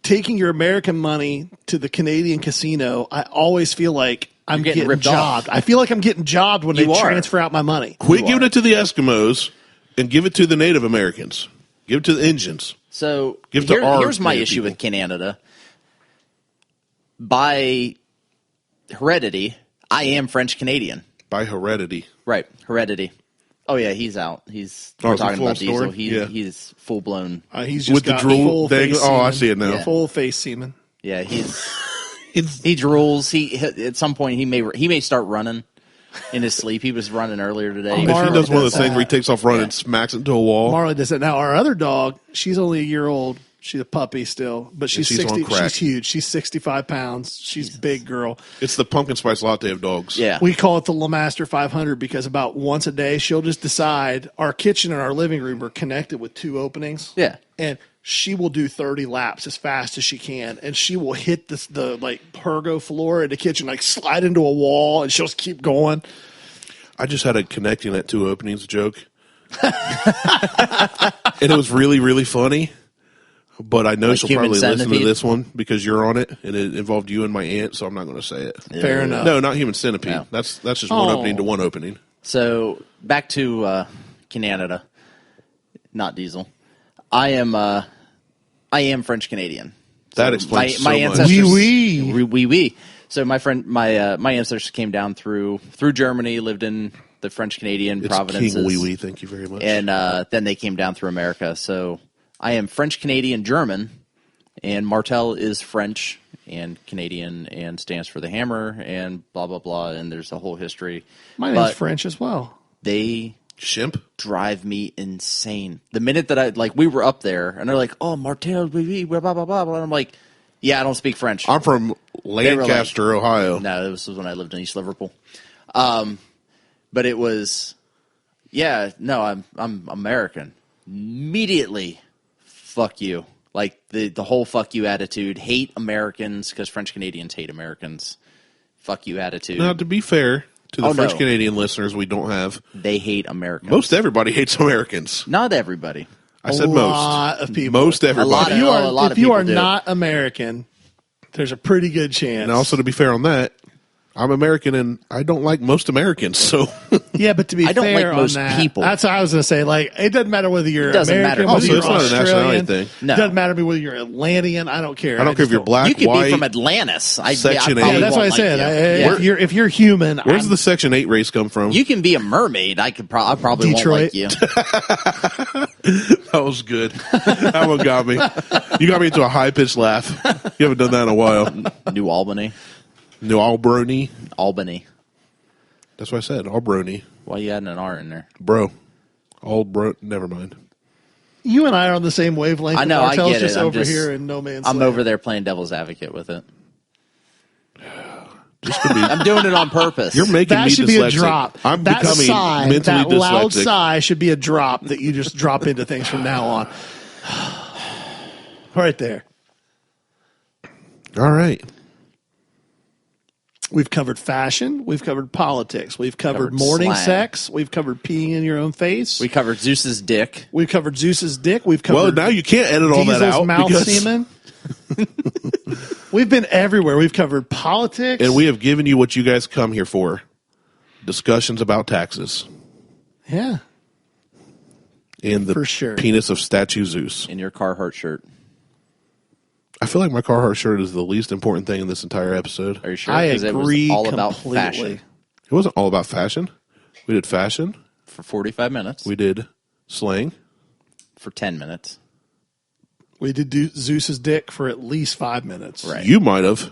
taking your American money to the Canadian casino. I always feel like I'm getting getting ripped jobbed. off. I feel like I'm getting jobbed when You they are. transfer out my money. Quit giving it to the Eskimos and give it to the Native Americans. Give it to the Indians. So Give to our here's my native issue people. with Canada. By heredity, I am French Canadian. By heredity. Right, heredity. Oh yeah, he's out. We're is he talking full about Diesel. story? Yeah. He's full blown. He's just With the got drool full dangling. face Oh, I semen. see it now. Yeah. Full face semen. Yeah, he drools. He at some point he may start running in his sleep. He was running earlier today. If he Marlon does one of those does things where he that. takes off running and smacks it into a wall. Marley does it. Now, our other dog, she's only a year old. She's a puppy still, but she's she's on 60. crack. She's huge. She's 65 pounds. She's a big girl. It's the pumpkin spice latte of dogs. Yeah. We call it the LeMaster 500 because about once a day she'll just decide. Our kitchen and our living room are connected with 2 openings. Yeah. And she will do 30 laps as fast as she can, and she will hit the pergo floor in the kitchen, like slide into a wall, and she'll just keep going. I just had a connecting at 2 openings joke. And it was really, really funny. But I know Like she'll Human probably listen to Centipede? this one because you're on it, and it involved you and my aunt, so I'm not going to say it. Fair enough. No, not Human Centipede. No. That's just one Oh. opening to one opening. So back to Canada, not Diesel. I am French Canadian. That explains my so much. ancestors. Oui. Oui. So my ancestors came down through Germany, lived in the French Canadian It's provinces. King Wee Wee, thank you very much. And then they came down through America. So I am French Canadian German, and Martelle is French and Canadian and stands for the hammer and blah blah blah. And there's a whole history. My name's French as well. They Shimp? drive me insane. The minute that we were up there, and they're like, "Oh, Martelle, blah blah blah blah," and I'm like, "Yeah, I don't speak French." I'm from Lancaster, Ohio. No, this was when I lived in East Liverpool. But it was, I'm American. Immediately, fuck you. Like the whole fuck you attitude. Hate Americans because French Canadians hate Americans. Fuck you attitude. Now, to be fair to the Oh, French no. Canadian listeners, we don't have. They hate Americans. Most everybody hates Americans. Not everybody. I said A most. lot of people. Most everybody. lot If you are, a lot if of you people are do. not American, there's a pretty good chance. And also, to be fair on that, I'm American and I don't like most Americans. So Yeah, but to be I don't fair like most on that, people. that's what I was going to say. Like, it doesn't matter whether you're It doesn't American, matter. whether Also, you're it's not a Australian. nationality thing. No. It doesn't matter to me whether you're Atlantean. I don't care. I don't care if you're black, You could white. be from Atlantis. Section I probably 8. Yeah, that's what I won't said. like you. If you're human, Where's I'm the Section 8 race come from? You can be a mermaid. I probably Detroit. won't like you. That was good. That one got me. You got me into a high-pitched laugh. You haven't done that in a while. New Albany. New Albrony. Albany. That's what I said. Albrony. Why you adding an R in there? Bro. Never mind. you and I are on the same wavelength. I know, I Martel's get just it. I'm over just- here in no man's I'm land. over there playing devil's advocate with it. Just to be, I'm doing it on purpose. you're making That me should dyslexic. be a drop. I'm that becoming sigh, mentally that loud dyslexic. sigh should be a drop that you just drop into things from now on. Right there. All right. We've covered fashion. We've covered politics. We've covered Covered morning slang. sex. We've covered peeing in your own face. We covered Zeus's dick. We've covered Zeus's dick. We've covered Well, now you can't edit all that Diesel's out. mouth because- semen. We've been everywhere. We've covered politics. And we have given you what you guys come here for. Discussions about taxes. yeah. And the For sure. penis of statue Zeus. In your Carhartt shirt. I feel like my Carhartt shirt is the least important thing in this entire episode. Are you sure? I 'Cause agree it was all about completely. fashion It wasn't all about fashion. We did fashion. for 45 minutes. We did slang. For 10 minutes. We did do Zeus's dick for at least 5 minutes. Right. You might have.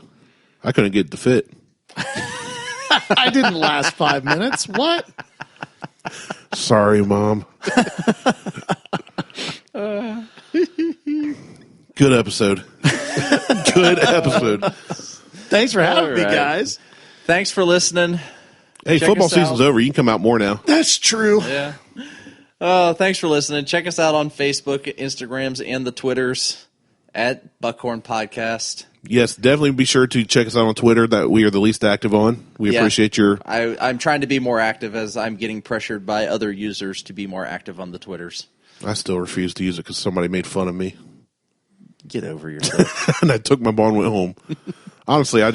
I couldn't get the fit. I didn't last 5 minutes. What? Sorry, Mom. Good episode. Good episode. Thanks for having me, All right. guys. Thanks for listening. Hey, Check football us out. season's over. You can come out more now. That's true. Yeah. Thanks for listening. Check us out on Facebook, Instagrams, and the Twitters at Buckhorn Podcast. Yes, definitely be sure to check us out on Twitter that we are the least active on. We Yeah. appreciate your... I'm trying to be more active as I'm getting pressured by other users to be more active on the Twitters. I still refuse to use it because somebody made fun of me. Get over yourself. And I took my ball and went home. Honestly, I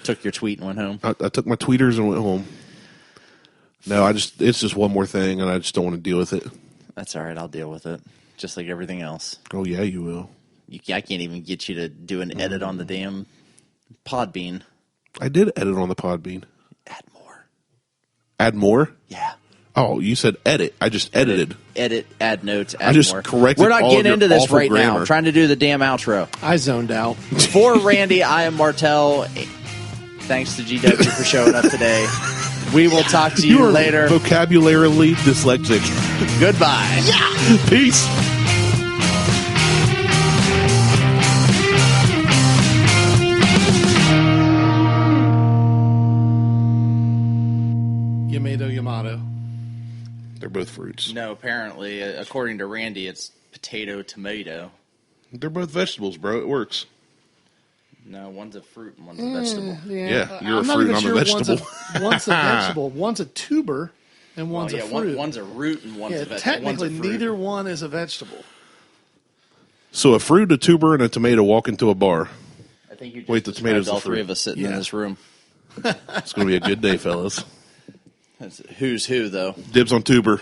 Took your tweet and went home. I took my tweeters and went home. No, it's just one more thing, and I just don't want to deal with it. That's all right. I'll deal with it. Just like everything else. Oh, yeah, you will. I can't even get you to do an edit on the damn Podbean. I did edit on the Podbean. Add more. Add more? Yeah. Oh, you said edit. I just edited. Edit, add notes, add just more. corrected We're not all of getting your into this awful right now. grammar. I'm trying to do the damn outro. I zoned out. For Randy, I am Martelle. Thanks to GW for showing up today. We will talk to you are later. vocabularily dyslexic. Goodbye. Peace. both fruits. No, apparently, according to Randy, it's potato, tomato. They're both vegetables, bro. It works. No, one's a fruit and one's a vegetable. Yeah, you're I'm a not fruit even and I'm sure a vegetable. One's a vegetable. One's a tuber, and one's a fruit. One's a root and one's a vegetable. Technically, one's a fruit. neither one is a vegetable. So a fruit, a tuber, and a tomato walk into a bar. I think you just Wait, the tomato's described all the fruit. three of us sitting in Yeah. this room. It's going to be a good day, fellas. Who's who, though? Dibs on tuber.